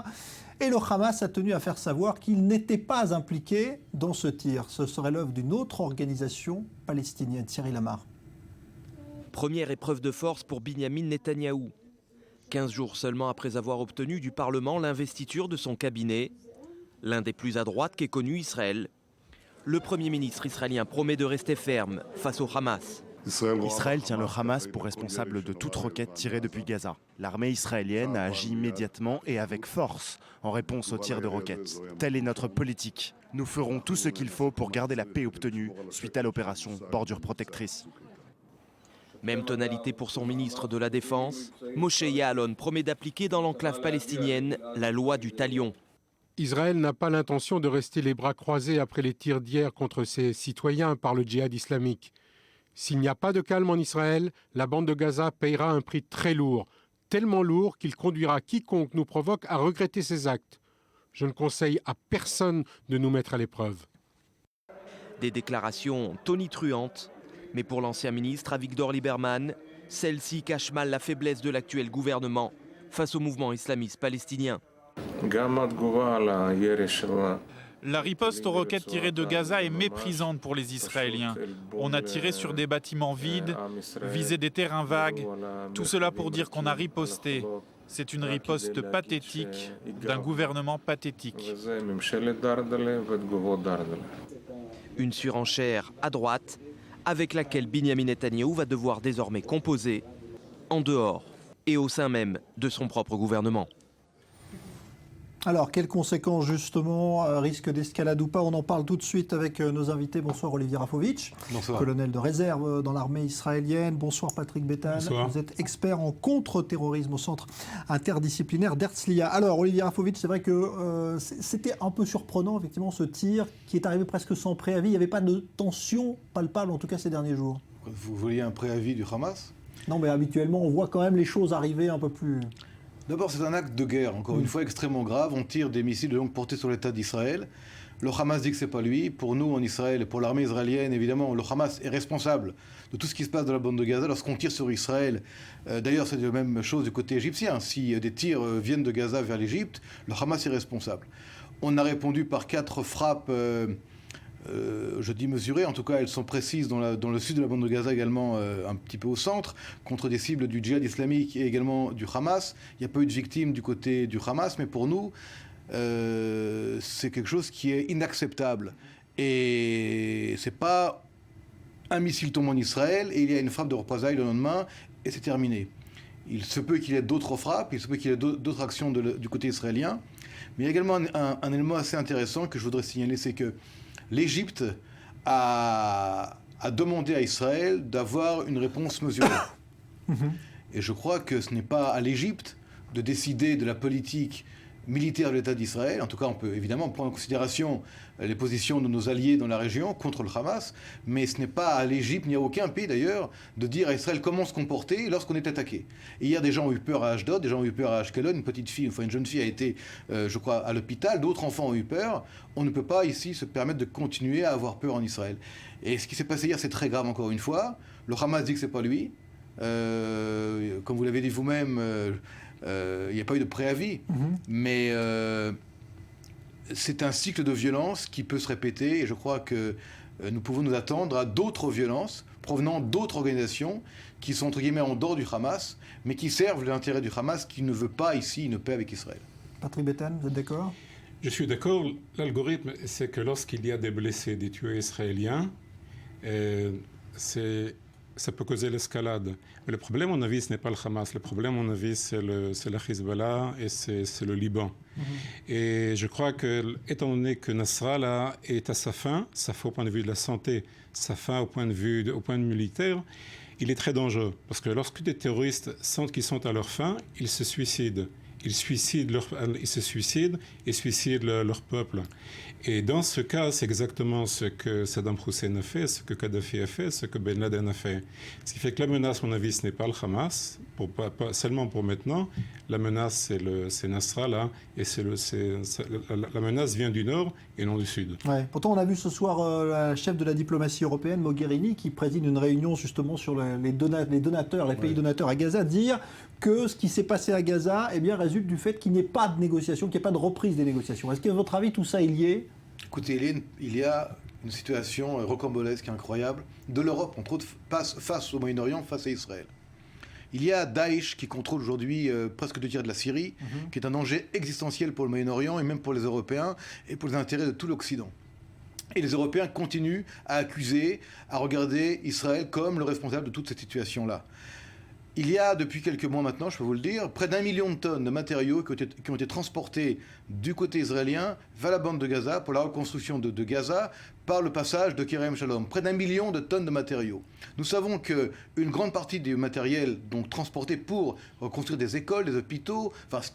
Et le Hamas a tenu à faire savoir qu'il n'était pas impliqué dans ce tir. Ce serait l'œuvre d'une autre organisation palestinienne. Thierry Lamar. Première épreuve de force pour Benyamin Netanyahou. 15 jours seulement après avoir obtenu du Parlement l'investiture de son cabinet, l'un des plus à droite qu'ait connu Israël. Le Premier ministre israélien promet de rester ferme face au Hamas. Israël tient le Hamas pour responsable de toute roquette tirée depuis Gaza. L'armée israélienne a agi immédiatement et avec force en réponse aux tirs de roquettes. Telle est notre politique. Nous ferons tout ce qu'il faut pour garder la paix obtenue suite à l'opération Bordure Protectrice. Même tonalité pour son ministre de la Défense. Moshe Ya'alon promet d'appliquer dans l'enclave palestinienne la loi du talion. Israël n'a pas l'intention de rester les bras croisés après les tirs d'hier contre ses citoyens par le djihad islamique. S'il n'y a pas de calme en Israël, la bande de Gaza payera un prix très lourd, tellement lourd qu'il conduira quiconque nous provoque à regretter ses actes. Je ne conseille à personne de nous mettre à l'épreuve. Des déclarations tonitruantes, mais pour l'ancien ministre Avigdor Lieberman, celle-ci cache mal la faiblesse de l'actuel gouvernement face au mouvement islamiste palestinien. La riposte aux roquettes tirées de Gaza est méprisante pour les Israéliens. On a tiré sur des bâtiments vides, visé des terrains vagues, tout cela pour dire qu'on a riposté. C'est une riposte pathétique d'un gouvernement pathétique. Une surenchère à droite avec laquelle Binyamin Netanyahou va devoir désormais composer en dehors et au sein même de son propre gouvernement. Alors, quelles conséquences justement, risque d'escalade ou pas? On en parle tout de suite avec nos invités. Bonsoir Olivier Rafovitch, colonel de réserve dans l'armée israélienne. Bonsoir Patrick Béthane, vous êtes expert en contre-terrorisme au centre interdisciplinaire d'Herzliya. Alors Olivier Rafovitch, c'est vrai que c'était un peu surprenant effectivement ce tir qui est arrivé presque sans préavis. Il n'y avait pas de tension palpable en tout cas ces derniers jours. Vous vouliez un préavis du Hamas? Non mais habituellement on voit quand même les choses arriver un peu plus... D'abord, c'est un acte de guerre, encore une fois, extrêmement grave. On tire des missiles de longue portée sur l'État d'Israël. Le Hamas dit que ce n'est pas lui. Pour nous, en Israël, et pour l'armée israélienne, évidemment, le Hamas est responsable de tout ce qui se passe dans la bande de Gaza lorsqu'on tire sur Israël. D'ailleurs, c'est la même chose du côté égyptien. Si des tirs viennent de Gaza vers l'Égypte, le Hamas est responsable. On a répondu par 4 frappes... je dis mesurées, en tout cas elles sont précises dans le sud de la bande de Gaza également, un petit peu au centre, contre des cibles du djihad islamique et également du Hamas. Il n'y a pas eu de victimes du côté du Hamas, mais pour nous, c'est quelque chose qui est inacceptable. Et c'est pas un missile tombe en Israël et il y a une frappe de représailles le lendemain et c'est terminé. Il se peut qu'il y ait d'autres frappes, il se peut qu'il y ait d'autres actions du côté israélien. Mais il y a également un élément assez intéressant que je voudrais signaler, c'est que l'Égypte a demandé à Israël d'avoir une réponse mesurée. Et je crois que ce n'est pas à l'Égypte de décider de la politique militaire de l'État d'Israël. En tout cas, on peut évidemment prendre en considération les positions de nos alliés dans la région contre le Hamas, mais ce n'est pas à l'Égypte, ni à aucun pays d'ailleurs, de dire à Israël comment se comporter lorsqu'on est attaqué. Et hier, des gens ont eu peur à Ashdod, des gens ont eu peur à Ashkelon, une petite fille, une jeune fille a été, je crois, à l'hôpital, d'autres enfants ont eu peur. On ne peut pas ici se permettre de continuer à avoir peur en Israël. Et ce qui s'est passé hier, c'est très grave encore une fois. Le Hamas dit que ce n'est pas lui. Comme vous l'avez dit vous-même, il n'y a pas eu de préavis, mais c'est un cycle de violence qui peut se répéter et je crois que nous pouvons nous attendre à d'autres violences provenant d'autres organisations qui sont entre guillemets en dehors du Hamas, mais qui servent l'intérêt du Hamas qui ne veut pas ici une paix avec Israël. Patrick Béthane, vous êtes d'accord? Je suis d'accord. L'algorithme, c'est que lorsqu'il y a des blessés, des tués israéliens, ça peut causer l'escalade. Mais le problème, à mon avis, ce n'est pas le Hamas. Le problème, à mon avis, c'est le Hezbollah et c'est le Liban. Et je crois que, étant donné que Nasrallah est à sa fin au point de vue de la santé, sa fin au point de vue militaire, il est très dangereux. Parce que lorsque des terroristes sentent qu'ils sont à leur fin, ils se suicident. Ils se suicident et suicident leur peuple. Et dans ce cas, c'est exactement ce que Saddam Hussein a fait, ce que Kadhafi a fait, ce que Ben Laden a fait. Ce qui fait que la menace, à mon avis, ce n'est pas le Hamas, pas seulement pour maintenant. La menace, c'est Nasrallah, et la menace vient du nord et non du sud. Ouais. Pourtant, on a vu ce soir la chef de la diplomatie européenne, Mogherini, qui préside une réunion justement sur les donateurs, les pays donateurs à Gaza, dire que ce qui s'est passé à Gaza résulte du fait qu'il n'y ait pas de négociation, qu'il n'y ait pas de reprise des négociations. Est-ce qu'à votre avis, tout ça est lié? Écoutez, il y a une situation rocambolesque, incroyable, de l'Europe, entre autres, face au Moyen-Orient, face à Israël. Il y a Daesh qui contrôle aujourd'hui presque 2 tiers de la Syrie, qui est un danger existentiel pour le Moyen-Orient et même pour les Européens et pour les intérêts de tout l'Occident. Et les Européens continuent à accuser, à regarder Israël comme le responsable de toute cette situation-là. Il y a, depuis quelques mois maintenant, je peux vous le dire, près d'1 million de tonnes de matériaux qui ont été transportés du côté israélien vers la bande de Gaza pour la reconstruction de Gaza par le passage de Kerem Shalom. Près d'1 million de tonnes de matériaux. Nous savons qu'une grande partie du matériel donc, transporté pour reconstruire des écoles, des hôpitaux, enfin ce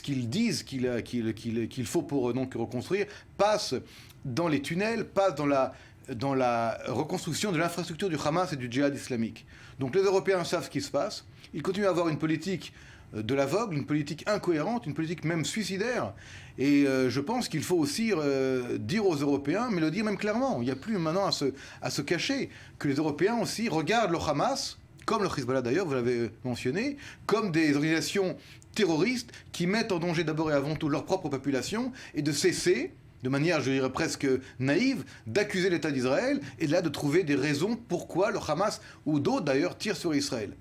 qu'ils disent qu'il faut pour donc reconstruire, passe dans les tunnels, passe dans la reconstruction de l'infrastructure du Hamas et du djihad islamique. Donc les Européens savent ce qui se passe. Ils continuent à avoir une politique de l'aveugle, une politique incohérente, une politique même suicidaire. Et je pense qu'il faut aussi dire aux Européens, mais le dire même clairement, il n'y a plus maintenant à se cacher, que les Européens aussi regardent le Hamas, comme le Hezbollah d'ailleurs, vous l'avez mentionné, comme des organisations terroristes qui mettent en danger d'abord et avant tout leur propre population, et de cesser, de manière, je dirais presque naïve, d'accuser l'État d'Israël et là de trouver des raisons pourquoi le Hamas, ou d'autres d'ailleurs, tirent sur Israël.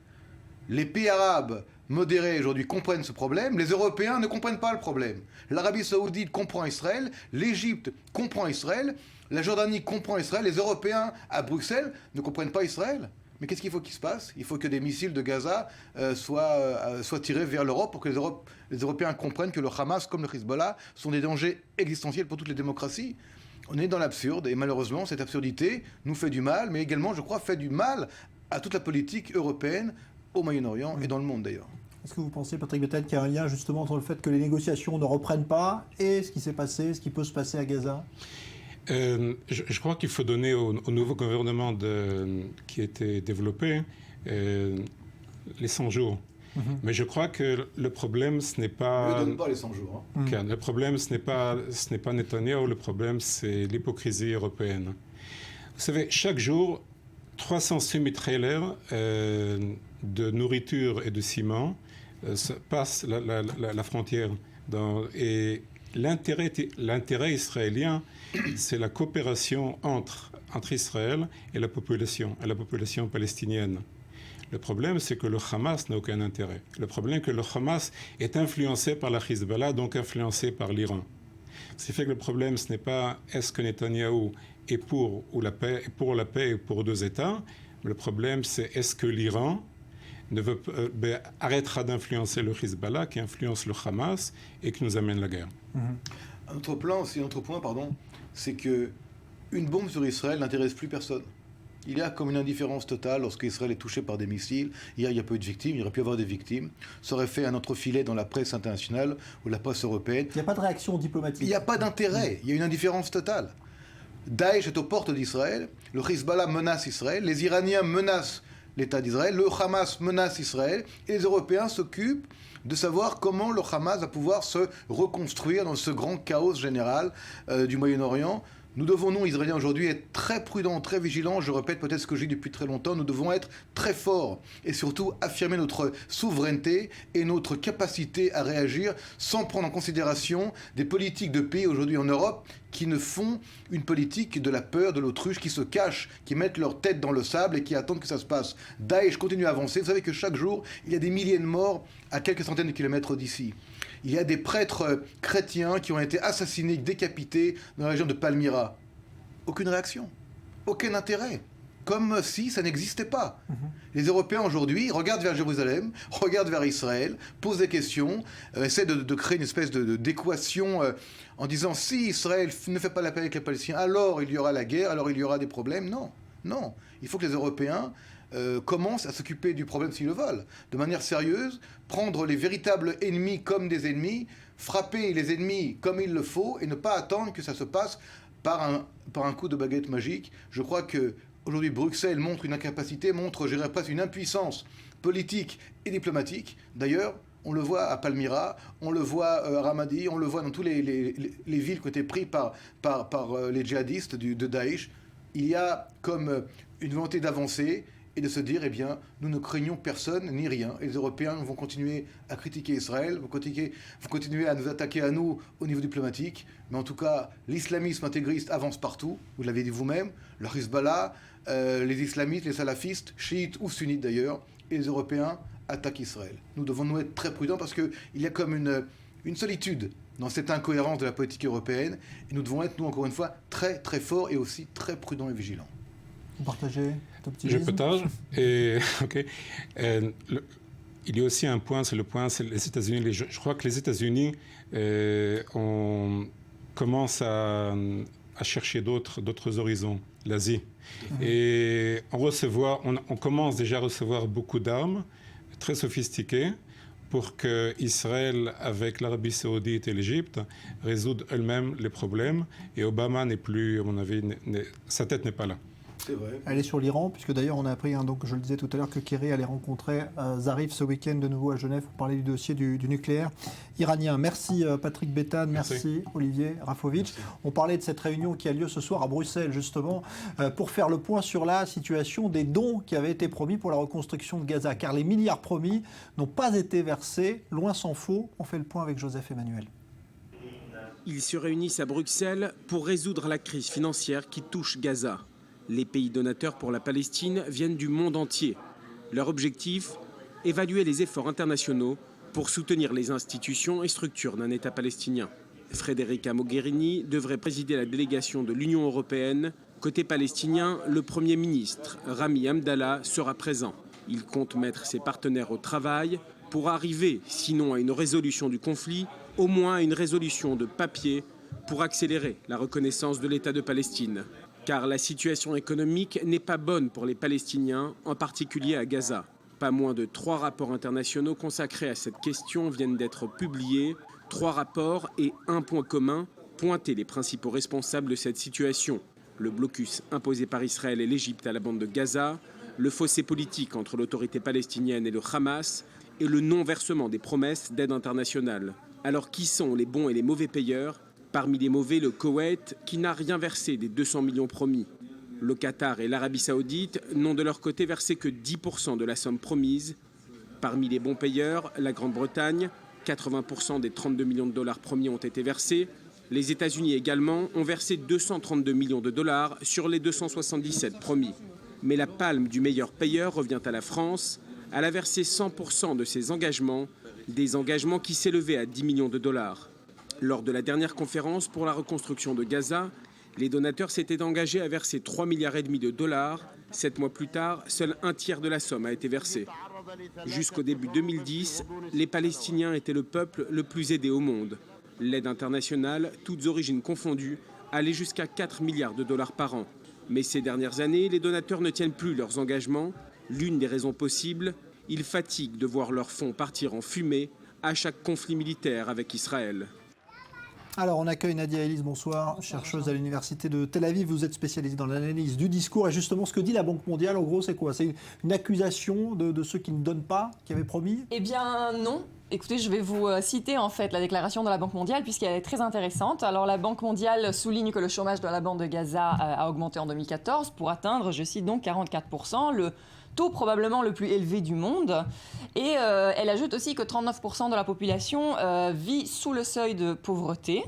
Les pays arabes modérés aujourd'hui comprennent ce problème, les Européens ne comprennent pas le problème. L'Arabie saoudite comprend Israël, l'Égypte comprend Israël, la Jordanie comprend Israël, les Européens à Bruxelles ne comprennent pas Israël. Mais qu'est-ce qu'il faut qu'il se passe? Il faut que des missiles de Gaza soient tirés vers l'Europe pour que les Européens comprennent que le Hamas, comme le Hezbollah, sont des dangers existentiels pour toutes les démocraties. On est dans l'absurde et malheureusement, cette absurdité nous fait du mal, mais également, je crois, fait du mal à toute la politique européenne au Moyen-Orient et dans le monde d'ailleurs. Est-ce que vous pensez, Patrick Bettel, qu'il y a un lien justement entre le fait que les négociations ne reprennent pas et ce qui s'est passé, ce qui peut se passer à Gaza ? Je crois qu'il faut donner au nouveau gouvernement qui a été développé les 100 jours. Mais je crois que le problème, ce n'est pas... Ne donne pas les 100 jours. Hein. Le problème, ce n'est pas Netanyahou, le problème, c'est l'hypocrisie européenne. Vous savez, chaque jour, 306 trailers de nourriture et de ciment passent la frontière. Et l'intérêt israélien, c'est la coopération entre Israël et la population palestinienne. Le problème, c'est que le Hamas n'a aucun intérêt. Le problème, c'est que le Hamas est influencé par la Hezbollah, donc influencé par l'Iran. Ce qui fait que le problème, ce n'est pas est-ce que Netanyahou est pour la paix et pour deux États. Le problème, c'est est-ce que l'Iran arrêtera d'influencer le Hezbollah qui influence le Hamas et qui nous amène la guerre. Un autre point, c'est que une bombe sur Israël n'intéresse plus personne. Il y a comme une indifférence totale lorsque Israël est touché par des missiles. Hier, il n'y a pas eu de victimes, il y aurait pu y avoir des victimes. Ça aurait fait un entrefilet dans la presse internationale ou la presse européenne. Il n'y a pas de réaction diplomatique. Il n'y a pas d'intérêt, il y a une indifférence totale. Daesh est aux portes d'Israël, le Hezbollah menace Israël, les Iraniens menacent l'État d'Israël, le Hamas menace Israël, et les Européens s'occupent de savoir comment le Hamas va pouvoir se reconstruire dans ce grand chaos général du Moyen-Orient. Nous devons, nous, Israéliens, aujourd'hui, être très prudents, très vigilants. Je répète peut-être ce que je dis depuis très longtemps. Nous devons être très forts et surtout affirmer notre souveraineté et notre capacité à réagir sans prendre en considération des politiques de pays aujourd'hui en Europe qui ne font une politique de la peur, de l'autruche, qui se cachent, qui mettent leur tête dans le sable et qui attendent que ça se passe. Daesh continue à avancer. Vous savez que chaque jour, il y a des milliers de morts à quelques centaines de kilomètres d'ici. Il y a des prêtres chrétiens qui ont été assassinés, décapités dans la région de Palmyra. Aucune réaction, aucun intérêt, comme si ça n'existait pas. Les Européens aujourd'hui regardent vers Jérusalem, regardent vers Israël, posent des questions, essaient de créer une espèce d'équation en disant si Israël ne fait pas la paix avec les Palestiniens, alors il y aura la guerre, alors il y aura des problèmes. Non, non. Il faut que les Européens commencent à s'occuper du problème s'ils le veulent, de manière sérieuse, prendre les véritables ennemis comme des ennemis, frapper les ennemis comme il le faut et ne pas attendre que ça se passe par un coup de baguette magique. Je crois que aujourd'hui Bruxelles montre une incapacité, montre, je dirais presque une impuissance politique et diplomatique. D'ailleurs, on le voit à Palmyra, on le voit à Ramadi, on le voit dans toutes les villes qui ont été prises par les djihadistes de Daesh. Il y a comme une volonté d'avancer et de se dire, eh bien, nous ne craignons personne ni rien. Et les Européens vont continuer à critiquer Israël, vont continuer à nous attaquer à nous au niveau diplomatique. Mais en tout cas, l'islamisme intégriste avance partout, vous l'avez dit vous-même, le Hezbollah, les islamistes, les salafistes, chiites ou sunnites d'ailleurs, et les Européens attaquent Israël. Nous devons nous être très prudents parce qu'il y a comme une solitude dans cette incohérence de la politique européenne. Et nous devons être, nous, encore une fois, très très forts et aussi très prudents et vigilants. Vous partagez cet optimisme? Je partage. Et, okay. Il y a aussi un point, c'est les États-Unis. Je crois que les États-Unis commencent à chercher d'autres horizons, l'Asie. Et on commence déjà à recevoir beaucoup d'armes très sophistiquées pour qu'Israël, avec l'Arabie Saoudite et l'Égypte, résoudent eux-mêmes les problèmes. Et Obama n'est plus, à mon avis, sa tête n'est pas là. C'est vrai. Elle est sur l'Iran, puisque d'ailleurs on a appris, donc je le disais tout à l'heure, que Kerry allait rencontrer Zarif ce week-end de nouveau à Genève pour parler du dossier du nucléaire iranien. Merci Patrick Bethane, merci Olivier Rafovitch. On parlait de cette réunion qui a lieu ce soir à Bruxelles, justement, pour faire le point sur la situation des dons qui avaient été promis pour la reconstruction de Gaza, car les milliards promis n'ont pas été versés, loin s'en faut. On fait le point avec Joseph Emmanuel. Ils se réunissent à Bruxelles pour résoudre la crise financière qui touche Gaza. Les pays donateurs pour la Palestine viennent du monde entier. Leur objectif, évaluer les efforts internationaux pour soutenir les institutions et structures d'un État palestinien. Federica Mogherini devrait présider la délégation de l'Union européenne. Côté palestinien, le Premier ministre, Rami Hamdallah, sera présent. Il compte mettre ses partenaires au travail pour arriver, sinon à une résolution du conflit, au moins à une résolution de papier pour accélérer la reconnaissance de l'État de Palestine. Car la situation économique n'est pas bonne pour les Palestiniens, en particulier à Gaza. Pas moins de 3 rapports internationaux consacrés à cette question viennent d'être publiés. 3 rapports et un point commun, pointer les principaux responsables de cette situation. Le blocus imposé par Israël et l'Égypte à la bande de Gaza, le fossé politique entre l'autorité palestinienne et le Hamas, et le non-versement des promesses d'aide internationale. Alors qui sont les bons et les mauvais payeurs ? Parmi les mauvais, le Koweït, qui n'a rien versé des 200 millions promis. Le Qatar et l'Arabie Saoudite n'ont de leur côté versé que 10% de la somme promise. Parmi les bons payeurs, la Grande-Bretagne, 80% des 32 millions de dollars promis ont été versés. Les États-Unis également ont versé 232 millions de dollars sur les 277 promis. Mais la palme du meilleur payeur revient à la France. Elle a versé 100% de ses engagements, des engagements qui s'élevaient à 10 millions de dollars. Lors de la dernière conférence pour la reconstruction de Gaza, les donateurs s'étaient engagés à verser 3,5 milliards de dollars. 7 mois plus tard, seul un tiers de la somme a été versé. Jusqu'au début 2010, les Palestiniens étaient le peuple le plus aidé au monde. L'aide internationale, toutes origines confondues, allait jusqu'à 4 milliards de dollars par an. Mais ces dernières années, les donateurs ne tiennent plus leurs engagements. L'une des raisons possibles, ils fatiguent de voir leurs fonds partir en fumée à chaque conflit militaire avec Israël. Alors, on accueille Nadia Ellis, bonsoir, chercheuse à l'université de Tel Aviv. Vous êtes spécialiste dans l'analyse du discours. Et justement, ce que dit la Banque mondiale, en gros, c'est quoi? C'est une accusation de ceux qui ne donnent pas, qui avaient promis? Eh bien, non. Écoutez, je vais vous citer en fait la déclaration de la Banque mondiale puisqu'elle est très intéressante. Alors, la Banque mondiale souligne que le chômage dans la bande de Gaza a augmenté en 2014 pour atteindre, je cite donc, 44%, le taux probablement le plus élevé du monde. Et elle ajoute aussi que 39% de la population vit sous le seuil de pauvreté,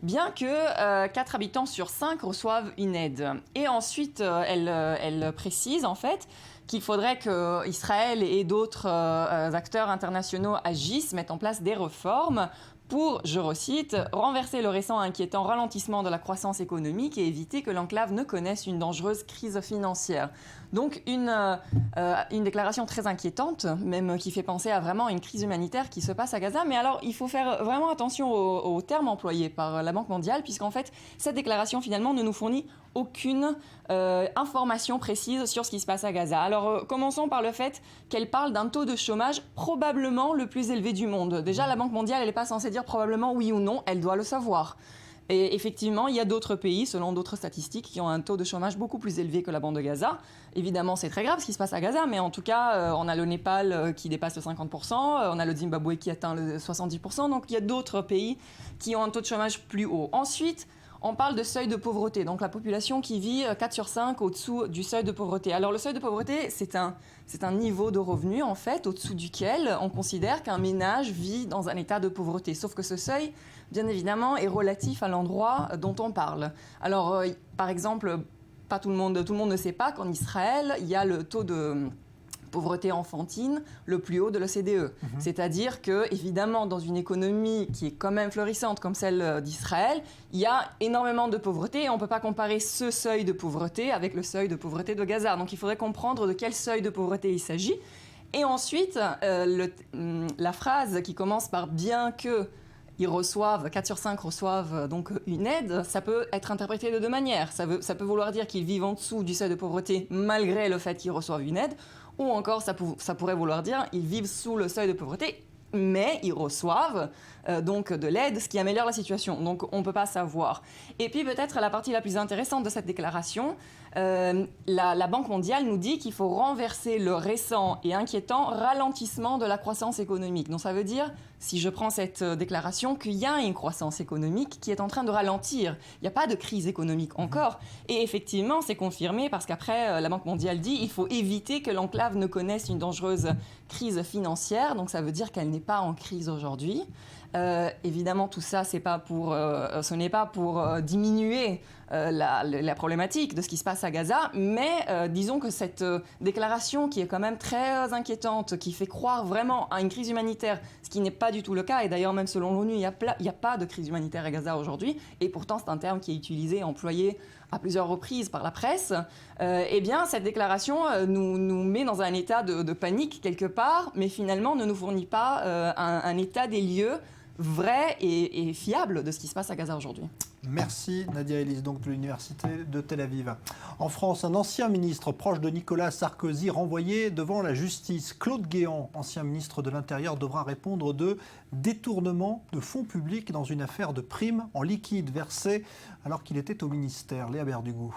bien que 4 habitants sur 5 reçoivent une aide. Et ensuite, elle précise en fait qu'il faudrait qu'Israël et d'autres acteurs internationaux agissent, mettent en place des réformes pour, je recite, renverser le récent inquiétant ralentissement de la croissance économique et éviter que l'enclave ne connaisse une dangereuse crise financière. Donc une déclaration très inquiétante, même qui fait penser à vraiment une crise humanitaire qui se passe à Gaza. Mais alors, il faut faire vraiment attention aux termes employés par la Banque mondiale, puisqu'en fait, cette déclaration, finalement, ne nous fournit aucune information précise sur ce qui se passe à Gaza. Alors, commençons par le fait qu'elle parle d'un taux de chômage probablement le plus élevé du monde. Déjà, la Banque mondiale, elle n'est pas censée dire probablement oui ou non, elle doit le savoir. Et effectivement, il y a d'autres pays, selon d'autres statistiques, qui ont un taux de chômage beaucoup plus élevé que la bande de Gaza. Évidemment, c'est très grave ce qui se passe à Gaza, mais en tout cas, on a le Népal qui dépasse le 50%, on a le Zimbabwe qui atteint le 70%, donc il y a d'autres pays qui ont un taux de chômage plus haut. Ensuite, on parle de seuil de pauvreté, donc la population qui vit 4 sur 5 au-dessous du seuil de pauvreté. Alors le seuil de pauvreté, c'est un niveau de revenu, en fait, au-dessous duquel on considère qu'un ménage vit dans un état de pauvreté. Sauf que ce seuil, bien évidemment, est relatif à l'endroit dont on parle. Alors, par exemple, pas tout le monde ne sait pas qu'en Israël, il y a le taux de pauvreté enfantine le plus haut de l'OCDE. C'est-à-dire que, évidemment, dans une économie qui est quand même florissante comme celle d'Israël, il y a énormément de pauvreté et on ne peut pas comparer ce seuil de pauvreté avec le seuil de pauvreté de Gaza. Donc il faudrait comprendre de quel seuil de pauvreté il s'agit. Et ensuite, la phrase qui commence par « bien que » ils reçoivent, 4 sur 5 reçoivent donc une aide, ça peut être interprété de deux manières. Ça peut vouloir dire qu'ils vivent en dessous du seuil de pauvreté malgré le fait qu'ils reçoivent une aide, ou encore ça pourrait vouloir dire qu'ils vivent sous le seuil de pauvreté, mais ils reçoivent donc de l'aide, ce qui améliore la situation. Donc on ne peut pas savoir. Et puis peut-être la partie la plus intéressante de cette déclaration, la Banque mondiale nous dit qu'il faut renverser le récent et inquiétant ralentissement de la croissance économique. Donc ça veut dire, si je prends cette déclaration, qu'il y a une croissance économique qui est en train de ralentir. Il n'y a pas de crise économique encore. Et effectivement, c'est confirmé parce qu'après, la Banque mondiale dit qu'il faut éviter que l'enclave ne connaisse une dangereuse crise financière. Donc ça veut dire qu'elle n'est pas en crise aujourd'hui. Évidemment, tout ça, ce n'est pas pour diminuer la problématique de ce qui se passe à Gaza, mais disons que cette déclaration qui est quand même très inquiétante, qui fait croire vraiment à une crise humanitaire, ce qui n'est pas du tout le cas, et d'ailleurs même selon l'ONU, il n'y a pas de crise humanitaire à Gaza aujourd'hui, et pourtant c'est un terme qui est utilisé et employé à plusieurs reprises par la presse, eh bien cette déclaration nous met dans un état de panique quelque part, mais finalement ne nous fournit pas un état des lieux vrai et fiable de ce qui se passe à Gaza aujourd'hui. Merci Nadia Ellis, donc de l'Université de Tel Aviv. En France, un ancien ministre proche de Nicolas Sarkozy renvoyé devant la justice. Claude Guéant, ancien ministre de l'Intérieur, devra répondre de détournement de fonds publics dans une affaire de primes en liquide versées alors qu'il était au ministère. Léa Berdugo.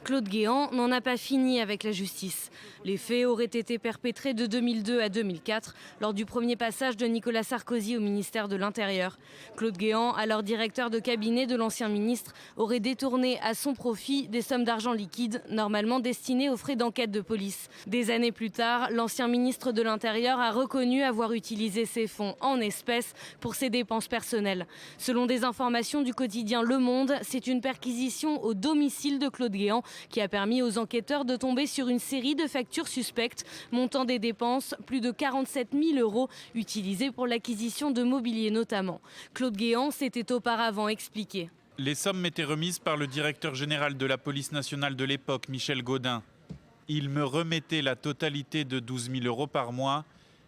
Claude Guéant n'en a pas fini avec la justice. Les faits auraient été perpétrés de 2002 à 2004 lors du premier passage de Nicolas Sarkozy au ministère de l'Intérieur. Claude Guéant, alors directeur de cabinet de l'ancien ministre, aurait détourné à son profit des sommes d'argent liquide normalement destinées aux frais d'enquête de police. Des années plus tard, l'ancien ministre de l'Intérieur a reconnu avoir utilisé ces fonds en espèces pour ses dépenses personnelles. Selon des informations du quotidien Le Monde, c'est une perquisition au domicile de Claude Guéant qui a permis aux enquêteurs de tomber sur une série de factures suspectes, montant des dépenses, plus de 47 000 € utilisés pour l'acquisition de mobilier notamment. Claude Guéant s'était auparavant expliqué. Les sommes m'étaient remises par le directeur général de la police nationale de l'époque, Michel Gaudin. Il me remettait la totalité de 12 000 € par mois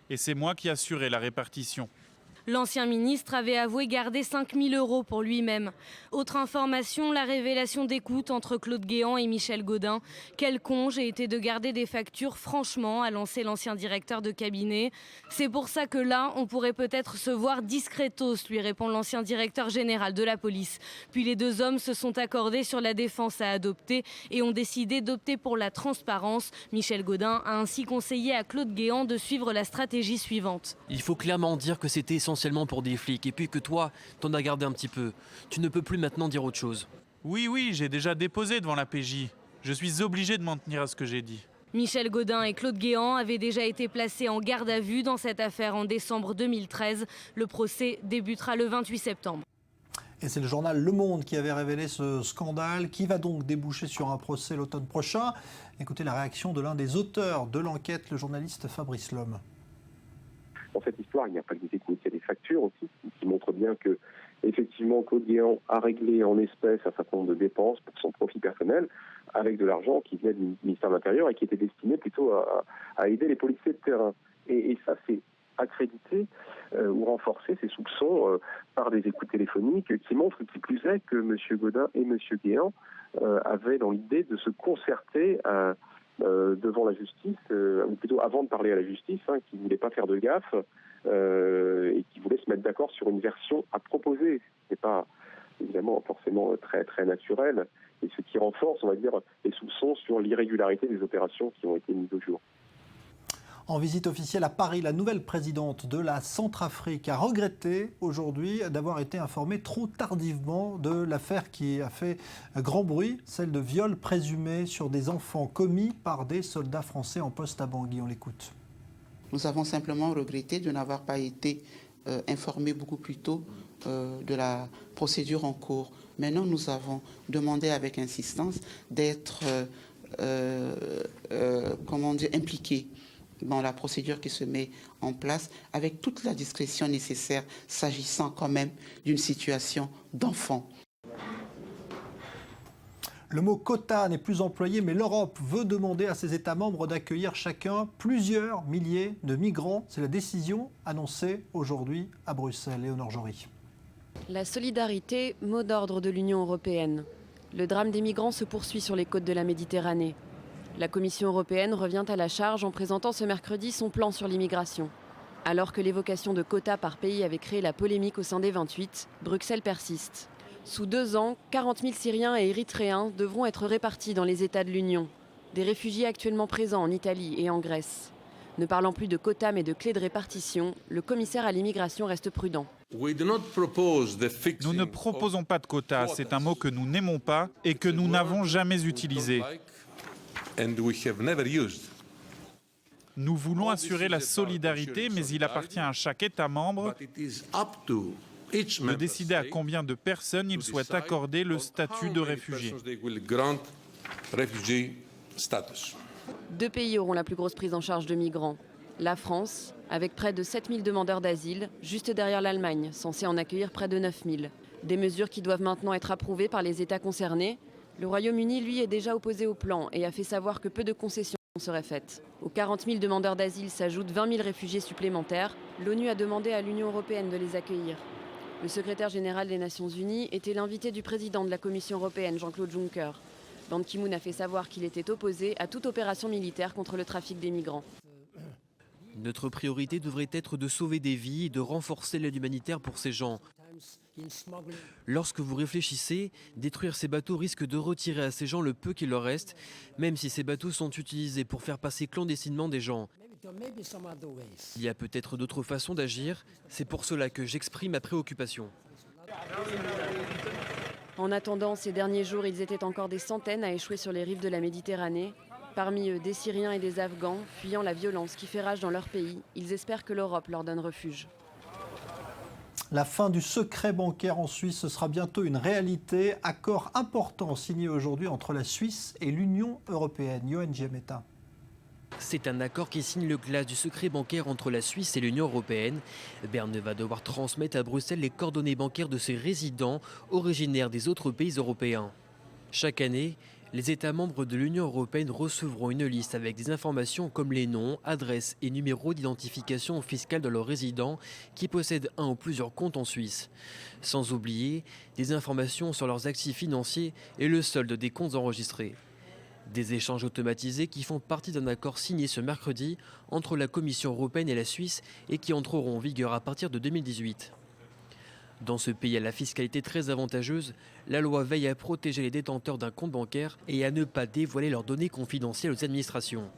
et c'est moi qui assurais la répartition. L'ancien ministre avait avoué garder 5 000 € pour lui-même. Autre information, la révélation d'écoute entre Claude Guéant et Michel Gaudin. Quel con j'ai été de garder des factures, franchement, a lancé l'ancien directeur de cabinet. C'est pour ça que là, on pourrait peut-être se voir discretos, lui répond l'ancien directeur général de la police. Puis les deux hommes se sont accordés sur la défense à adopter et ont décidé d'opter pour la transparence. Michel Gaudin a ainsi conseillé à Claude Guéant de suivre la stratégie suivante. Il faut clairement dire que c'était essentiellement pour des flics et puis que toi, t'en as gardé un petit peu. Tu ne peux plus maintenant dire autre chose. Oui, j'ai déjà déposé devant la PJ. Je suis obligé de m'en tenir à ce que j'ai dit. Michel Gaudin et Claude Guéant avaient déjà été placés en garde à vue dans cette affaire en décembre 2013. Le procès débutera le 28 septembre. Et c'est le journal Le Monde qui avait révélé ce scandale qui va donc déboucher sur un procès l'automne prochain. Écoutez la réaction de l'un des auteurs de l'enquête, le journaliste Fabrice Lhomme. Dans cette histoire, il n'y a pas que des écoutes, il y a des factures aussi qui montrent bien que, effectivement, Claude Guéant a réglé en espèces un certain nombre de dépenses pour son profit personnel avec de l'argent qui venait du ministère de l'Intérieur et qui était destiné plutôt à aider les policiers de terrain. Et ça, c'est accrédité ou renforcer ces soupçons par des écoutes téléphoniques qui montrent qui plus est que M. Gaudin et M. Guéant avaient dans l'idée de se concerter devant la justice, ou plutôt avant de parler à la justice, qui ne voulait pas faire de gaffe et qui voulait se mettre d'accord sur une version à proposer. Ce n'est pas évidemment forcément très, très naturel, et ce qui renforce, on va dire, les soupçons sur l'irrégularité des opérations qui ont été mises au jour. En visite officielle à Paris, la nouvelle présidente de la Centrafrique a regretté aujourd'hui d'avoir été informée trop tardivement de l'affaire qui a fait grand bruit, celle de viol présumé sur des enfants commis par des soldats français en poste à Bangui. On l'écoute. Nous avons simplement regretté de n'avoir pas été informés beaucoup plus tôt de la procédure en cours. Maintenant, nous avons demandé avec insistance d'être impliqués dans la procédure qui se met en place avec toute la discrétion nécessaire s'agissant quand même d'une situation d'enfant. Le mot quota n'est plus employé, mais l'Europe veut demander à ses États membres d'accueillir chacun plusieurs milliers de migrants. C'est la décision annoncée aujourd'hui à Bruxelles. Léonore Jory. La solidarité, mot d'ordre de l'Union européenne. Le drame des migrants se poursuit sur les côtes de la Méditerranée. La Commission européenne revient à la charge en présentant ce mercredi son plan sur l'immigration. Alors que l'évocation de quotas par pays avait créé la polémique au sein des 28, Bruxelles persiste. Sous 2 ans, 40 000 Syriens et Érythréens devront être répartis dans les États de l'Union. Des réfugiés actuellement présents en Italie et en Grèce. Ne parlant plus de quotas mais de clés de répartition, le commissaire à l'immigration reste prudent. Nous ne proposons pas de quotas, c'est un mot que nous n'aimons pas et que nous n'avons jamais utilisé. Nous voulons assurer la solidarité, mais il appartient à chaque État membre de décider à combien de personnes il souhaite accorder le statut de réfugié. 2 pays auront la plus grosse prise en charge de migrants. La France, avec près de 7 000 demandeurs d'asile, juste derrière l'Allemagne, censée en accueillir près de 9 000. Des mesures qui doivent maintenant être approuvées par les États concernés. Le Royaume-Uni, lui, est déjà opposé au plan et a fait savoir que peu de concessions seraient faites. Aux 40 000 demandeurs d'asile s'ajoutent 20 000 réfugiés supplémentaires. L'ONU a demandé à l'Union européenne de les accueillir. Le secrétaire général des Nations Unies était l'invité du président de la Commission européenne, Jean-Claude Juncker. Ban Ki-moon a fait savoir qu'il était opposé à toute opération militaire contre le trafic des migrants. Notre priorité devrait être de sauver des vies et de renforcer l'aide humanitaire pour ces gens. Lorsque vous réfléchissez, détruire ces bateaux risque de retirer à ces gens le peu qu'il leur reste, même si ces bateaux sont utilisés pour faire passer clandestinement des gens. Il y a peut-être d'autres façons d'agir, c'est pour cela que j'exprime ma préoccupation. En attendant, ces derniers jours, ils étaient encore des centaines à échouer sur les rives de la Méditerranée. Parmi eux, des Syriens et des Afghans, fuyant la violence qui fait rage dans leur pays. Ils espèrent que l'Europe leur donne refuge. La fin du secret bancaire en Suisse, ce sera bientôt une réalité. Accord important signé aujourd'hui entre la Suisse et l'Union européenne. Yoann Giametta. C'est un accord qui signe le glas du secret bancaire entre la Suisse et l'Union européenne. Berne va devoir transmettre à Bruxelles les coordonnées bancaires de ses résidents originaires des autres pays européens. Chaque année, les États membres de l'Union européenne recevront une liste avec des informations comme les noms, adresses et numéros d'identification fiscale de leurs résidents qui possèdent un ou plusieurs comptes en Suisse. Sans oublier des informations sur leurs actifs financiers et le solde des comptes enregistrés. Des échanges automatisés qui font partie d'un accord signé ce mercredi entre la Commission européenne et la Suisse et qui entreront en vigueur à partir de 2018. Dans ce pays à la fiscalité très avantageuse, la loi veille à protéger les détenteurs d'un compte bancaire et à ne pas dévoiler leurs données confidentielles aux administrations.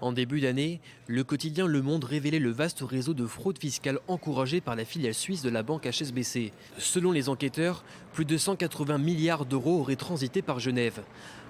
En début d'année, le quotidien Le Monde révélait le vaste réseau de fraude fiscale encouragé par la filiale suisse de la banque HSBC. Selon les enquêteurs, plus de 180 milliards d'euros auraient transité par Genève.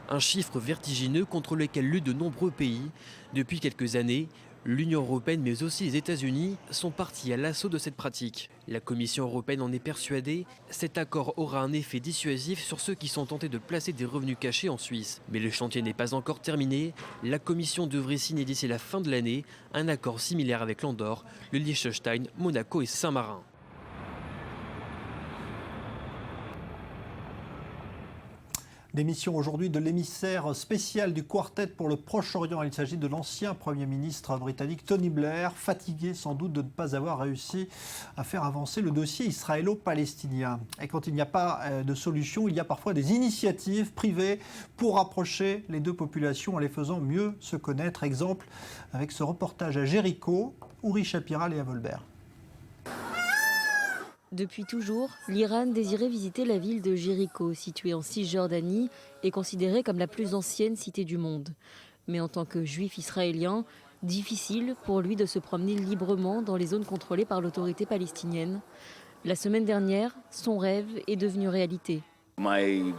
Un chiffre vertigineux contre lequel luttent de nombreux pays. Depuis quelques années, l'Union européenne mais aussi les États-Unis sont partis à l'assaut de cette pratique. La Commission européenne en est persuadée, cet accord aura un effet dissuasif sur ceux qui sont tentés de placer des revenus cachés en Suisse. Mais le chantier n'est pas encore terminé. La Commission devrait signer d'ici la fin de l'année un accord similaire avec l'Andorre, le Liechtenstein, Monaco et Saint-Marin. Démission aujourd'hui de l'émissaire spécial du Quartet pour le Proche-Orient. Il s'agit de l'ancien Premier ministre britannique Tony Blair, fatigué sans doute de ne pas avoir réussi à faire avancer le dossier israélo-palestinien. Et quand il n'y a pas de solution, il y a parfois des initiatives privées pour rapprocher les deux populations en les faisant mieux se connaître. Exemple avec ce reportage à Jéricho, Uri Shapira, Léa Volbert. Depuis toujours, l'Iran désirait visiter la ville de Jéricho, située en Cisjordanie et considérée comme la plus ancienne cité du monde. Mais en tant que juif israélien, difficile pour lui de se promener librement dans les zones contrôlées par l'autorité palestinienne. La semaine dernière, son rêve est devenu réalité. Mon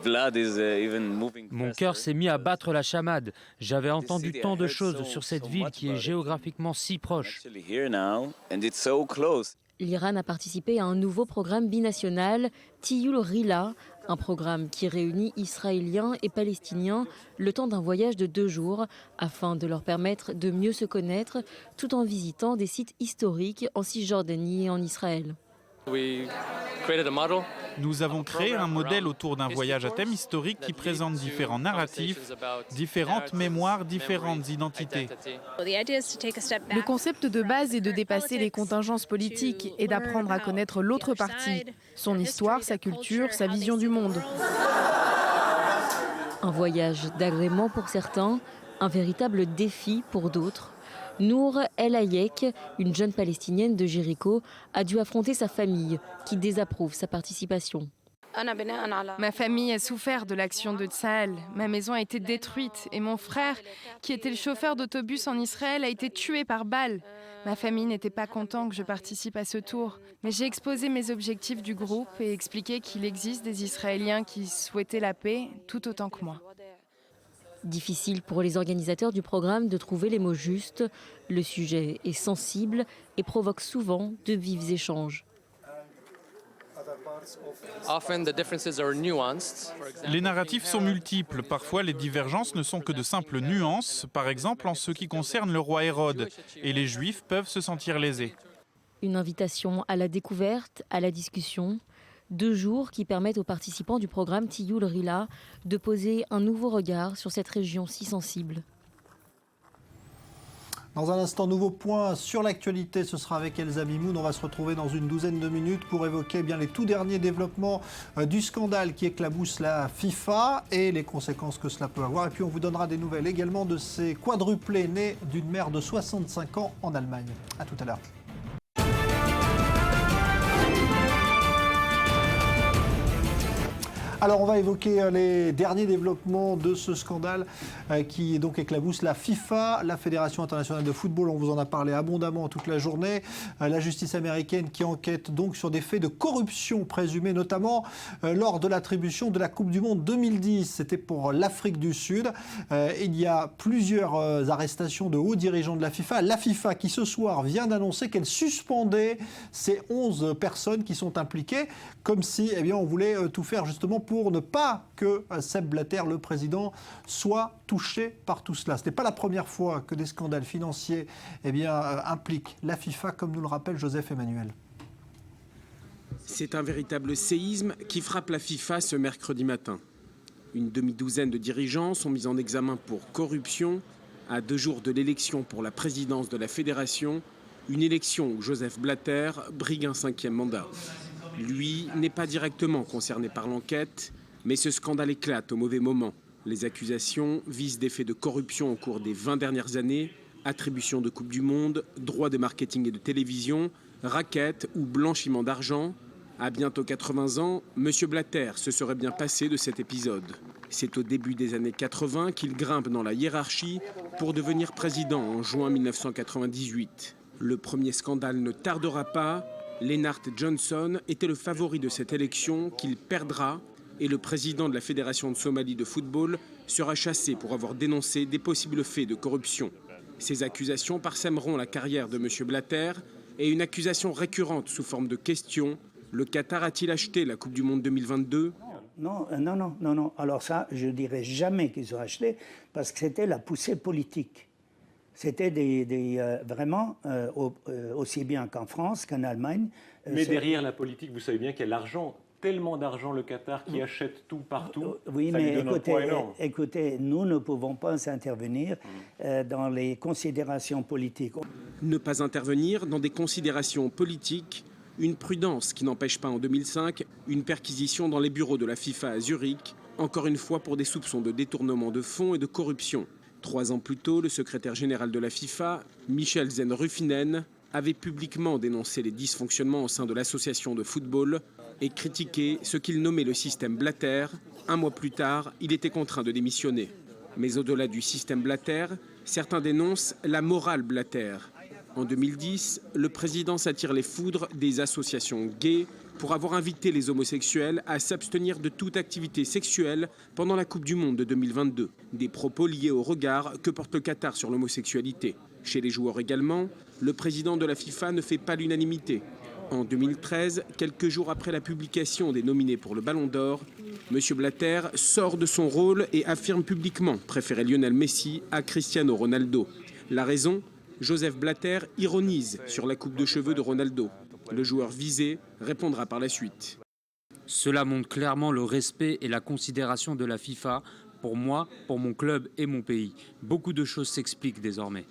cœur s'est mis à battre la chamade. J'avais entendu tant de choses sur cette ville qui est géographiquement si proche. L'Iran a participé à un nouveau programme binational, Tiyul Rila, Un programme qui réunit Israéliens et Palestiniens le temps d'un voyage de 2 jours afin de leur permettre de mieux se connaître tout en visitant des sites historiques en Cisjordanie et en Israël. Nous avons créé un modèle autour d'un voyage à thème historique qui présente différents narratifs, différentes mémoires, différentes identités. Le concept de base est de dépasser les contingences politiques et d'apprendre à connaître l'autre partie, son histoire, sa culture, sa vision du monde. Un voyage d'agrément pour certains, un véritable défi pour d'autres. Nour El Hayek, une jeune Palestinienne de Jéricho, a dû affronter sa famille, qui désapprouve sa participation. Ma famille a souffert de l'action de Tsahal. Ma maison a été détruite et mon frère, qui était le chauffeur d'autobus en Israël, a été tué par balle. Ma famille n'était pas content que je participe à ce tour, mais j'ai exposé mes objectifs du groupe et expliqué qu'il existe des Israéliens qui souhaitaient la paix tout autant que moi. Difficile pour les organisateurs du programme de trouver les mots justes. Le sujet est sensible et provoque souvent de vifs échanges. Les narratifs sont multiples. Parfois, les divergences ne sont que de simples nuances, par exemple en ce qui concerne le roi Hérode, et les Juifs peuvent se sentir lésés. Une invitation à la découverte, à la discussion. 2 jours qui permettent aux participants du programme Tiyul Rila de poser un nouveau regard sur cette région si sensible. Dans un instant, nouveau point sur l'actualité, ce sera avec Elsa Mimoun. On va se retrouver dans une douzaine de minutes pour évoquer bien les tout derniers développements du scandale qui éclabousse la FIFA et les conséquences que cela peut avoir. Et puis on vous donnera des nouvelles également de ces quadruplés nés d'une mère de 65 ans en Allemagne. A tout à l'heure. Alors on va évoquer les derniers développements de ce scandale qui donc éclabousse la FIFA, la Fédération internationale de football. On vous en a parlé abondamment toute la journée. La justice américaine qui enquête donc sur des faits de corruption présumés, notamment lors de l'attribution de la Coupe du Monde 2010. C'était pour l'Afrique du Sud. Il y a plusieurs arrestations de hauts dirigeants de la FIFA. La FIFA qui ce soir vient d'annoncer qu'elle suspendait ces 11 personnes qui sont impliquées, comme si on voulait tout faire justement pour ne pas que Sepp Blatter, le président, soit touché par tout cela. Ce n'est pas la première fois que des scandales financiers impliquent la FIFA, comme nous le rappelle Joseph Emmanuel. C'est un véritable séisme qui frappe la FIFA ce mercredi matin. Une demi-douzaine de dirigeants sont mis en examen pour corruption à 2 jours de l'élection pour la présidence de la fédération, une élection où Joseph Blatter brigue un 5e mandat. Lui n'est pas directement concerné par l'enquête, mais ce scandale éclate au mauvais moment. Les accusations visent des faits de corruption au cours des 20 dernières années, attribution de Coupe du Monde, droits de marketing et de télévision, raquettes ou blanchiment d'argent. À bientôt 80 ans, M. Blatter se serait bien passé de cet épisode. C'est au début des années 80 qu'il grimpe dans la hiérarchie pour devenir président en juin 1998. Le premier scandale ne tardera pas. Lennart Johnson était le favori de cette élection qu'il perdra et le président de la Fédération de Somalie de football sera chassé pour avoir dénoncé des possibles faits de corruption. Ces accusations parsèmeront la carrière de M. Blatter et une accusation récurrente sous forme de question. Le Qatar a-t-il acheté la Coupe du Monde 2022 ? Non. Alors ça, je ne dirais jamais qu'ils ont acheté parce que c'était la poussée politique. C'était vraiment, aussi bien qu'en France qu'en Allemagne. Mais derrière la politique, vous savez bien qu'il y a l'argent, tellement d'argent le Qatar qui achète tout partout. Oui, ça mais lui donne un poids énorme. écoutez, nous ne pouvons pas intervenir dans les considérations politiques. Ne pas intervenir dans des considérations politiques, une prudence qui n'empêche pas en 2005 une perquisition dans les bureaux de la FIFA à Zurich, encore une fois pour des soupçons de détournement de fonds et de corruption. 3 ans plus tôt, le secrétaire général de la FIFA, Michel Zen-Ruffinen, avait publiquement dénoncé les dysfonctionnements au sein de l'association de football et critiqué ce qu'il nommait le système Blatter. 1 mois plus tard, il était contraint de démissionner. Mais au-delà du système Blatter, certains dénoncent la morale Blatter. En 2010, le président s'attire les foudres des associations gays pour avoir invité les homosexuels à s'abstenir de toute activité sexuelle pendant la Coupe du Monde de 2022. Des propos liés au regard que porte le Qatar sur l'homosexualité. Chez les joueurs également, le président de la FIFA ne fait pas l'unanimité. En 2013, quelques jours après la publication des nominés pour le Ballon d'Or, M. Blatter sort de son rôle et affirme publiquement préférer Lionel Messi à Cristiano Ronaldo. La raison ? Joseph Blatter ironise sur la coupe de cheveux de Ronaldo. Le joueur visé répondra par la suite. Cela montre clairement le respect et la considération de la FIFA pour moi, pour mon club et mon pays. Beaucoup de choses s'expliquent désormais.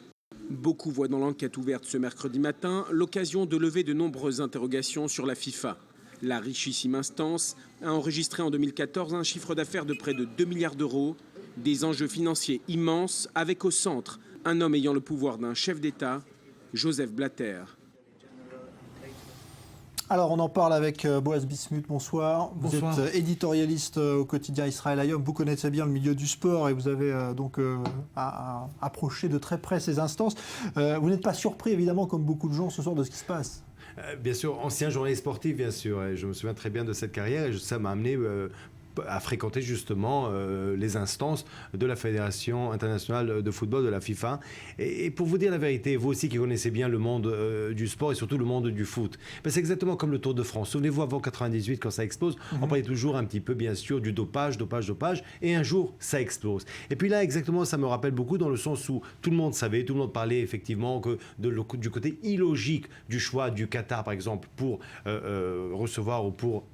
Beaucoup voient dans l'enquête ouverte ce mercredi matin l'occasion de lever de nombreuses interrogations sur la FIFA. La richissime instance a enregistré en 2014 un chiffre d'affaires de près de 2 milliards d'euros, des enjeux financiers immenses avec au centre un homme ayant le pouvoir d'un chef d'État, Joseph Blatter. Alors, on en parle avec Boaz Bismuth. Bonsoir. Bonsoir. Vous êtes éditorialiste au quotidien Israël Hayom. Vous connaissez bien le milieu du sport et vous avez approché de très près ces instances. Vous n'êtes pas surpris, évidemment, comme beaucoup de gens, ce soir, de ce qui se passe? Bien sûr, ancien journaliste sportif, bien sûr. Et je me souviens très bien de cette carrière et ça m'a amené à fréquenter justement les instances de la Fédération internationale de football, de la FIFA. Et pour vous dire la vérité, vous aussi qui connaissez bien le monde du sport et surtout le monde du foot, ben c'est exactement comme le Tour de France. Souvenez-vous, avant 98, quand ça explose, on parlait toujours un petit peu, bien sûr, du dopage, et un jour, ça explose. Et puis là, exactement, ça me rappelle beaucoup dans le sens où tout le monde savait, tout le monde parlait effectivement que du côté illogique du choix du Qatar, par exemple, pour recevoir ou pour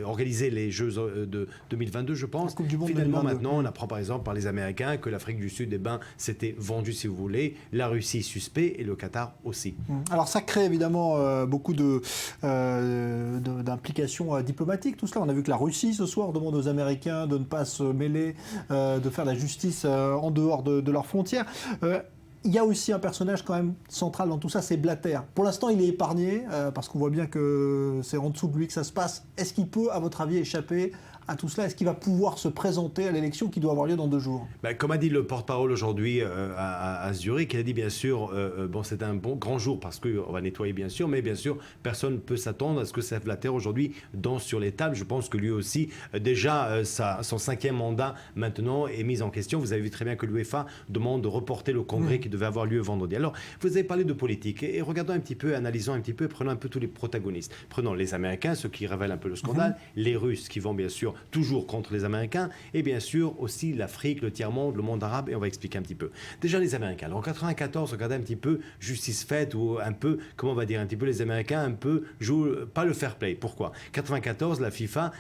organiser les Jeux de 2022, je pense. Finalement, maintenant, on apprend par exemple par les Américains que l'Afrique du Sud, s'était vendue, si vous voulez, la Russie suspect et le Qatar aussi. Alors ça crée évidemment beaucoup d'implications diplomatiques, tout cela. On a vu que la Russie, ce soir, demande aux Américains de ne pas se mêler, de faire la justice en dehors de leurs frontières. Il y a aussi un personnage quand même central dans tout ça, c'est Blatter. Pour l'instant, il est épargné, parce qu'on voit bien que c'est en dessous de lui que ça se passe. Est-ce qu'il peut, à votre avis, échapper à tout cela? Est-ce qu'il va pouvoir se présenter à l'élection qui doit avoir lieu dans 2 jours? Comme a dit le porte-parole aujourd'hui à Zurich, il a dit bien sûr, c'est un grand jour parce qu'on va nettoyer bien sûr, mais bien sûr, personne ne peut s'attendre à ce que Joseph Blatter aujourd'hui danse sur les tables. Je pense que lui aussi, déjà, son 5e mandat maintenant est mis en question. Vous avez vu très bien que l'UEFA demande de reporter le congrès qui devait avoir lieu vendredi. Alors, vous avez parlé de politique et regardons un petit peu, analysons un petit peu, prenons un peu tous les protagonistes. Prenons les Américains, ceux qui révèlent un peu le scandale, les Russes qui vont bien sûr toujours contre les Américains, et bien sûr aussi l'Afrique, le tiers-monde, le monde arabe, et on va expliquer un petit peu. Déjà les Américains. Alors en 94, regardez un petit peu justice faite, ou un peu, comment on va dire, un petit peu les Américains un peu jouent pas le fair play. Pourquoi? 94, la FIFA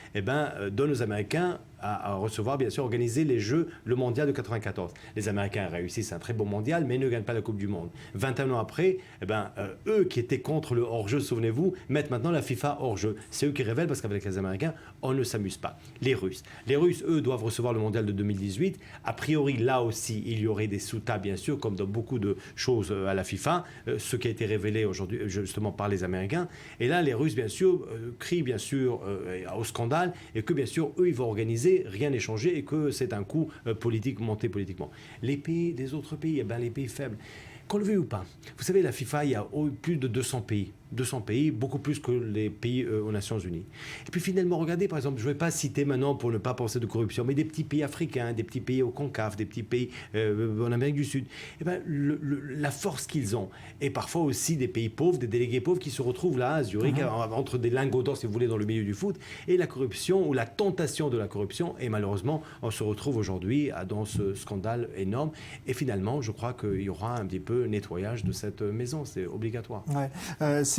donne aux Américains à recevoir, bien sûr, organiser les Jeux, le mondial de 94. Les Américains réussissent un très beau mondial, mais ne gagnent pas la Coupe du Monde. 21 ans après, eux qui étaient contre le hors-jeu, souvenez-vous, mettent maintenant la FIFA hors-jeu. C'est eux qui révèlent, parce qu'avec les Américains, on ne s'amuse pas. Les Russes, eux, doivent recevoir le mondial de 2018. A priori, là aussi, il y aurait des sous-tas, bien sûr, comme dans beaucoup de choses à la FIFA, ce qui a été révélé aujourd'hui, justement, par les Américains. Et là, les Russes, bien sûr, crient, bien sûr, au scandale, et que, bien sûr, eux, ils vont organiser, rien n'est changé et que c'est un coup politique monté politiquement. Les autres pays, les pays faibles, qu'on le veuille ou pas. Vous savez, la FIFA, il y a plus de 200 pays. 200 pays, beaucoup plus que les pays aux Nations Unies. Et puis finalement, regardez, par exemple, je ne vais pas citer maintenant pour ne pas penser de corruption, mais des petits pays africains, des petits pays au CONCAF, des petits pays en Amérique du Sud, la force qu'ils ont, et parfois aussi des pays pauvres, des délégués pauvres qui se retrouvent là à Zurich, entre des lingots d'or, si vous voulez, dans le milieu du foot, et la corruption, ou la tentation de la corruption, et malheureusement, on se retrouve aujourd'hui dans ce scandale énorme, et finalement, je crois qu'il y aura un petit peu nettoyage de cette maison, c'est obligatoire. Ouais.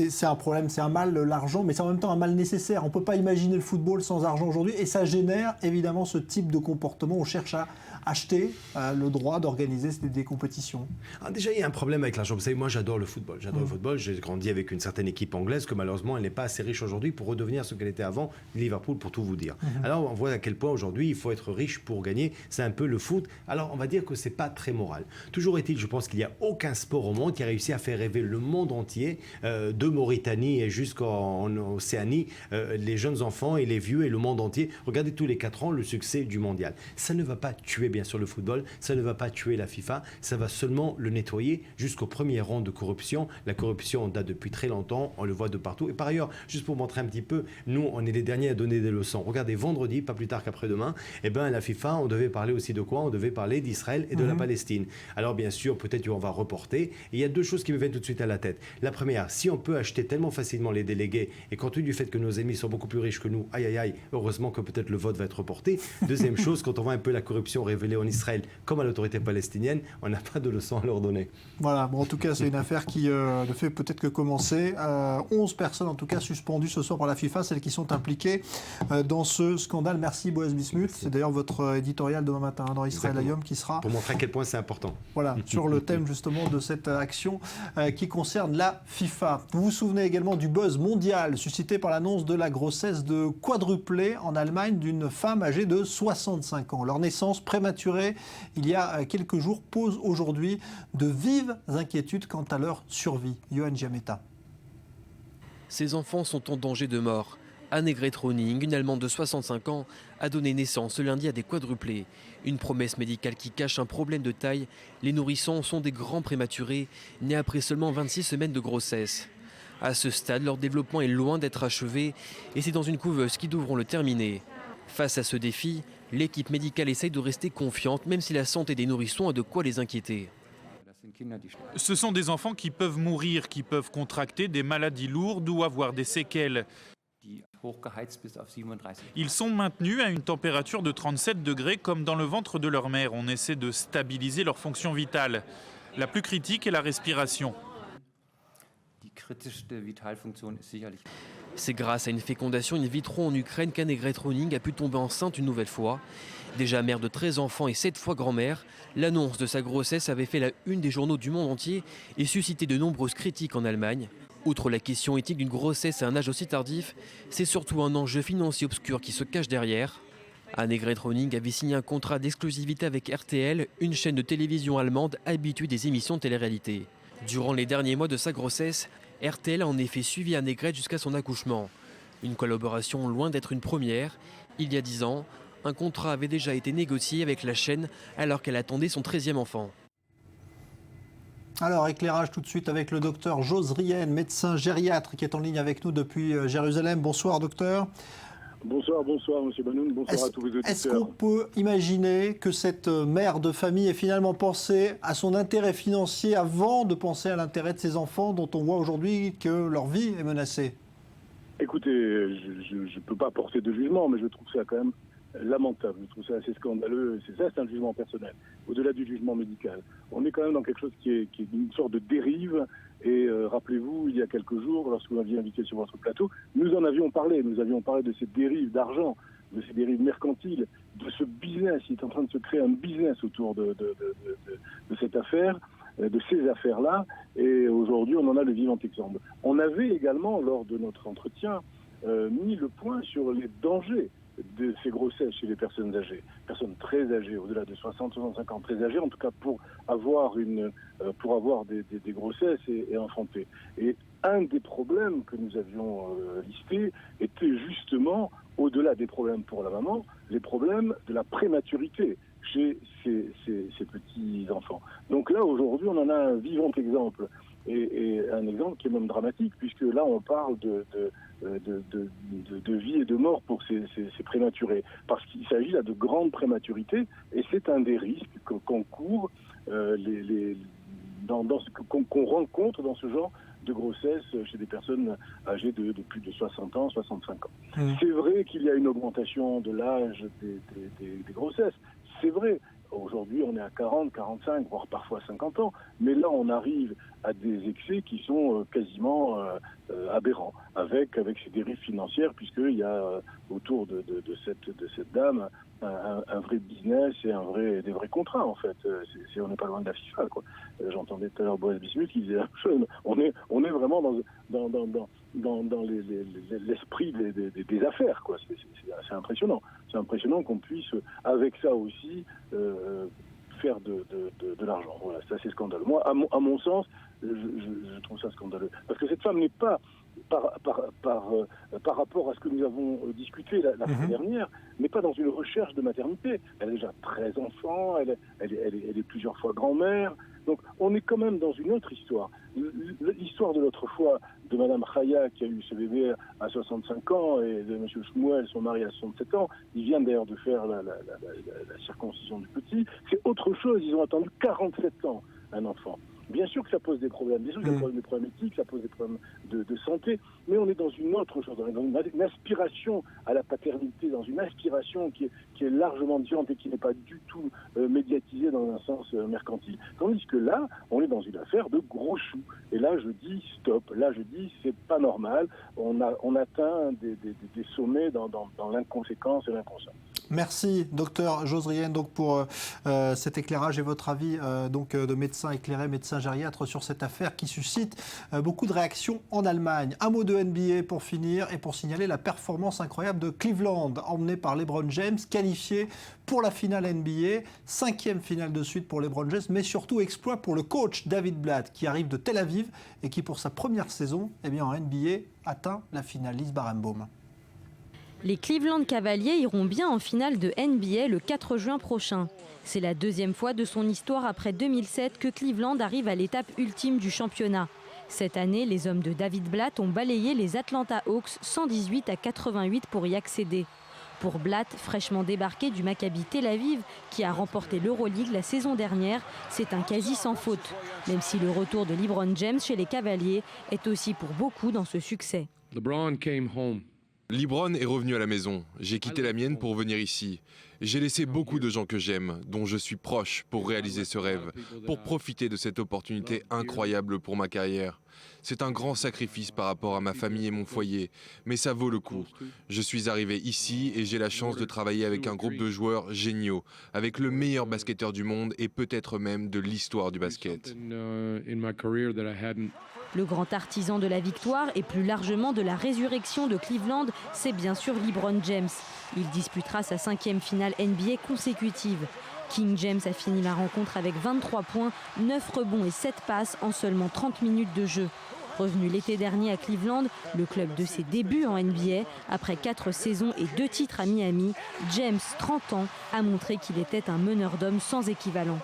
C'est un problème, c'est un mal, l'argent, mais c'est en même temps un mal nécessaire. On ne peut pas imaginer le football sans argent aujourd'hui, et ça génère évidemment ce type de comportement. On cherche à acheter le droit d'organiser des compétitions. Alors déjà, il y a un problème avec l'argent. Vous savez, moi, j'adore le football. J'adore le football. J'ai grandi avec une certaine équipe anglaise que malheureusement, elle n'est pas assez riche aujourd'hui pour redevenir ce qu'elle était avant, Liverpool, pour tout vous dire. Alors, on voit à quel point aujourd'hui, il faut être riche pour gagner. C'est un peu le foot. Alors, on va dire que c'est pas très moral. Toujours est-il, je pense qu'il n'y a aucun sport au monde qui a réussi à faire rêver le monde entier, de Mauritanie et jusqu'en Océanie, les jeunes enfants et les vieux et le monde entier. Regardez tous les 4 ans le succès du mondial. Ça ne va pas tuer, bien bien sûr le football, ça ne va pas tuer la FIFA, ça va seulement le nettoyer jusqu'au premier rang de corruption. La corruption date depuis très longtemps, on le voit de partout. Et par ailleurs, juste pour montrer un petit peu, nous, on est les derniers à donner des leçons. Regardez, vendredi, pas plus tard qu'après-demain, la FIFA, on devait parler aussi de quoi? On devait parler d'Israël et de la Palestine. Alors bien sûr, peut-être qu'on va reporter. Et il y a deux choses qui me viennent tout de suite à la tête. La première, si on peut acheter tellement facilement les délégués, et compte tenu du fait que nos ennemis sont beaucoup plus riches que nous, aïe aïe aïe, heureusement que peut-être le vote va être reporté. Deuxième chose, quand on voit un peu la corruption révélée en Israël comme à l'autorité palestinienne, on n'a pas de leçon à leur donner. Voilà, bon, en tout cas, c'est une affaire qui ne fait peut-être que commencer. 11 personnes, en tout cas, suspendues ce soir par la FIFA, celles qui sont impliquées dans ce scandale. Merci, Boaz Bismuth. C'est d'ailleurs votre éditorial demain matin dans Israël Hayom qui sera... Pour montrer à quel point c'est important. Voilà, sur le thème justement de cette action qui concerne la FIFA. Vous vous souvenez également du buzz mondial suscité par l'annonce de la grossesse de quadruplé en Allemagne d'une femme âgée de 65 ans. Leur naissance prématurée il y a quelques jours pose aujourd'hui de vives inquiétudes quant à leur survie. Johan Giametta. Ces enfants sont en danger de mort. Annegret Roning, une Allemande de 65 ans, a donné naissance ce lundi à des quadruplés. Une promesse médicale qui cache un problème de taille. Les nourrissons sont des grands prématurés, nés après seulement 26 semaines de grossesse. À ce stade, leur développement est loin d'être achevé et c'est dans une couveuse qu'ils devront le terminer. Face à ce défi, l'équipe médicale essaye de rester confiante, même si la santé des nourrissons a de quoi les inquiéter. Ce sont des enfants qui peuvent mourir, qui peuvent contracter des maladies lourdes ou avoir des séquelles. Ils sont maintenus à une température de 37 degrés comme dans le ventre de leur mère. On essaie de stabiliser leur fonction vitale. La plus critique est la respiration. C'est grâce à une fécondation in vitro en Ukraine qu'Annegret Roning a pu tomber enceinte une nouvelle fois. Déjà mère de 13 enfants et 7 fois grand-mère, l'annonce de sa grossesse avait fait la une des journaux du monde entier et suscité de nombreuses critiques en Allemagne. Outre la question éthique d'une grossesse à un âge aussi tardif, c'est surtout un enjeu financier obscur qui se cache derrière. Annegret Roning avait signé un contrat d'exclusivité avec RTL, une chaîne de télévision allemande habituée des émissions de télé-réalité. Durant les derniers mois de sa grossesse, RTL a en effet suivi Annegret jusqu'à son accouchement. Une collaboration loin d'être une première. Il y a 10 ans, un contrat avait déjà été négocié avec la chaîne alors qu'elle attendait son 13e enfant. Alors, éclairage tout de suite avec le docteur Jose Rien, médecin gériatre qui est en ligne avec nous depuis Jérusalem. Bonsoir, docteur. Bonsoir, M. Banoun. Bonsoir à tous les auditeurs. Est-ce qu'on peut imaginer que cette mère de famille ait finalement pensé à son intérêt financier avant de penser à l'intérêt de ses enfants dont on voit aujourd'hui que leur vie est menacée? Écoutez, je ne peux pas porter de jugement, mais je trouve ça quand même lamentable. Je trouve ça assez scandaleux. C'est un jugement personnel, au-delà du jugement médical. On est quand même dans quelque chose qui est une sorte de dérive. Et rappelez-vous, il y a quelques jours, lorsque vous m'aviez invité sur votre plateau, nous en avions parlé. Nous avions parlé de ces dérives d'argent, de ces dérives mercantiles, de ce business. Il est en train de se créer un business autour de cette affaire, de ces affaires-là. Et aujourd'hui, on en a le vivant exemple. On avait également, lors de notre entretien, mis le point sur les dangers de ces grossesses chez les personnes âgées, personnes très âgées, au-delà de 60-65 ans, très âgées, en tout cas pour avoir des grossesses et enfanter. Et un des problèmes que nous avions listés était justement, au-delà des problèmes pour la maman, les problèmes de la prématurité chez ces petits-enfants. Donc là, aujourd'hui, on en a un vivant exemple. Et un exemple qui est même dramatique, puisque là, on parle de vie et de mort pour ces prématurés. Parce qu'il s'agit là de grande prématurité, et c'est un des risques qu'on court, qu'on rencontre dans ce genre de grossesse chez des personnes âgées de plus de 60 ans, 65 ans. C'est vrai qu'il y a une augmentation de l'âge des grossesses, c'est vrai. Aujourd'hui, on est à 40, 45, voire parfois 50 ans. Mais là, on arrive à des excès qui sont quasiment aberrants, avec ces dérives financières, puisqu'il y a autour de cette dame un vrai business et des vrais contrats, en fait. On n'est pas loin de la FIFA, quoi. J'entendais tout à l'heure Boaz Bismuth qui disait la même chose. On est vraiment dans l'esprit des affaires, quoi. C'est impressionnant. C'est impressionnant qu'on puisse, avec ça aussi, faire de l'argent. Voilà, c'est assez scandaleux. Moi, à mon sens, je trouve ça scandaleux. Parce que cette femme n'est pas, par rapport à ce que nous avons discuté la fois dernière, n'est pas dans une recherche de maternité. Elle a déjà 13 enfants, elle est plusieurs fois grand-mère. Donc on est quand même dans une autre histoire. L'histoire de l'autre fois de Mme Chaya qui a eu ce bébé à 65 ans et de M. Shmuel, son mari, à 67 ans, ils viennent d'ailleurs de faire la circoncision du petit, c'est autre chose, ils ont attendu 47 ans un enfant. Bien sûr que ça pose des problèmes, bien sûr que ça pose des problèmes éthiques, ça pose des problèmes de santé, mais on est dans une autre chose, on est dans une aspiration à la paternité, dans une aspiration qui est largement différente et qui n'est pas du tout médiatisée dans un sens mercantile. Tandis que là, on est dans une affaire de gros choux. Et là, je dis stop, là, je dis c'est pas normal, on atteint des sommets dans l'inconséquence et l'inconscience. Merci, docteur Josrien, donc pour cet éclairage et votre avis de médecin éclairé, médecin gériatre sur cette affaire qui suscite beaucoup de réactions en Allemagne. Un mot de NBA pour finir et pour signaler la performance incroyable de Cleveland, emmené par LeBron James, qualifié pour la finale NBA, 5e finale de suite pour LeBron James, mais surtout exploit pour le coach David Blatt qui arrive de Tel Aviv et qui pour sa première saison en NBA atteint la finale. Lise Barenbaum. Les Cleveland Cavaliers iront bien en finale de NBA le 4 juin prochain. C'est la deuxième fois de son histoire après 2007 que Cleveland arrive à l'étape ultime du championnat. Cette année, les hommes de David Blatt ont balayé les Atlanta Hawks 118-88 pour y accéder. Pour Blatt, fraîchement débarqué du Maccabi Tel Aviv, qui a remporté l'Euroleague la saison dernière, c'est un quasi sans faute. Même si le retour de LeBron James chez les Cavaliers est aussi pour beaucoup dans ce succès. LeBron est revenu à la maison. J'ai quitté la mienne pour venir ici. J'ai laissé beaucoup de gens que j'aime, dont je suis proche, pour réaliser ce rêve, pour profiter de cette opportunité incroyable pour ma carrière. C'est un grand sacrifice par rapport à ma famille et mon foyer, mais ça vaut le coup. Je suis arrivé ici et j'ai la chance de travailler avec un groupe de joueurs géniaux, avec le meilleur basketteur du monde et peut-être même de l'histoire du basket. Le grand artisan de la victoire et plus largement de la résurrection de Cleveland, c'est bien sûr LeBron James. Il disputera sa 5e finale NBA consécutive. King James a fini la rencontre avec 23 points, 9 rebonds et 7 passes en seulement 30 minutes de jeu. Revenu l'été dernier à Cleveland, le club de ses débuts en NBA, après 4 saisons et 2 titres à Miami, James, 30 ans, a montré qu'il était un meneur d'hommes sans équivalent.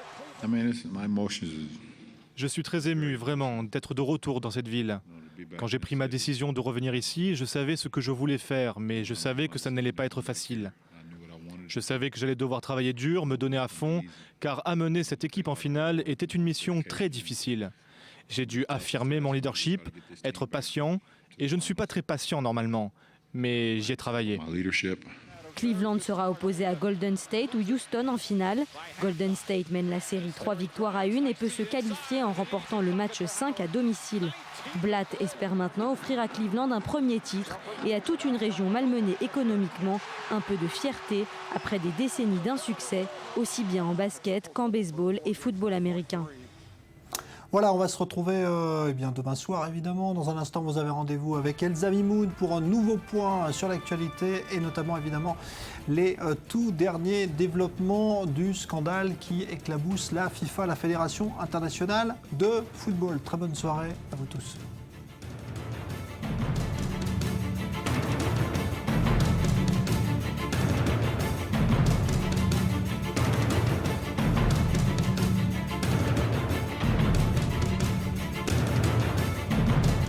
Je suis très ému, vraiment, d'être de retour dans cette ville. Quand j'ai pris ma décision de revenir ici, je savais ce que je voulais faire, mais je savais que ça n'allait pas être facile. Je savais que j'allais devoir travailler dur, me donner à fond, car amener cette équipe en finale était une mission très difficile. J'ai dû affirmer mon leadership, être patient, et je ne suis pas très patient normalement, mais j'y ai travaillé. Cleveland sera opposé à Golden State ou Houston en finale. Golden State mène la série 3-1 et peut se qualifier en remportant le match 5 à domicile. Blatt espère maintenant offrir à Cleveland un premier titre et à toute une région malmenée économiquement un peu de fierté après des décennies d'insuccès, aussi bien en basket qu'en baseball et football américain. Voilà, on va se retrouver demain soir, évidemment. Dans un instant, vous avez rendez-vous avec Elsa Mimoun pour un nouveau point sur l'actualité et notamment, évidemment, les tout derniers développements du scandale qui éclabousse la FIFA, la Fédération internationale de football. Très bonne soirée à vous tous.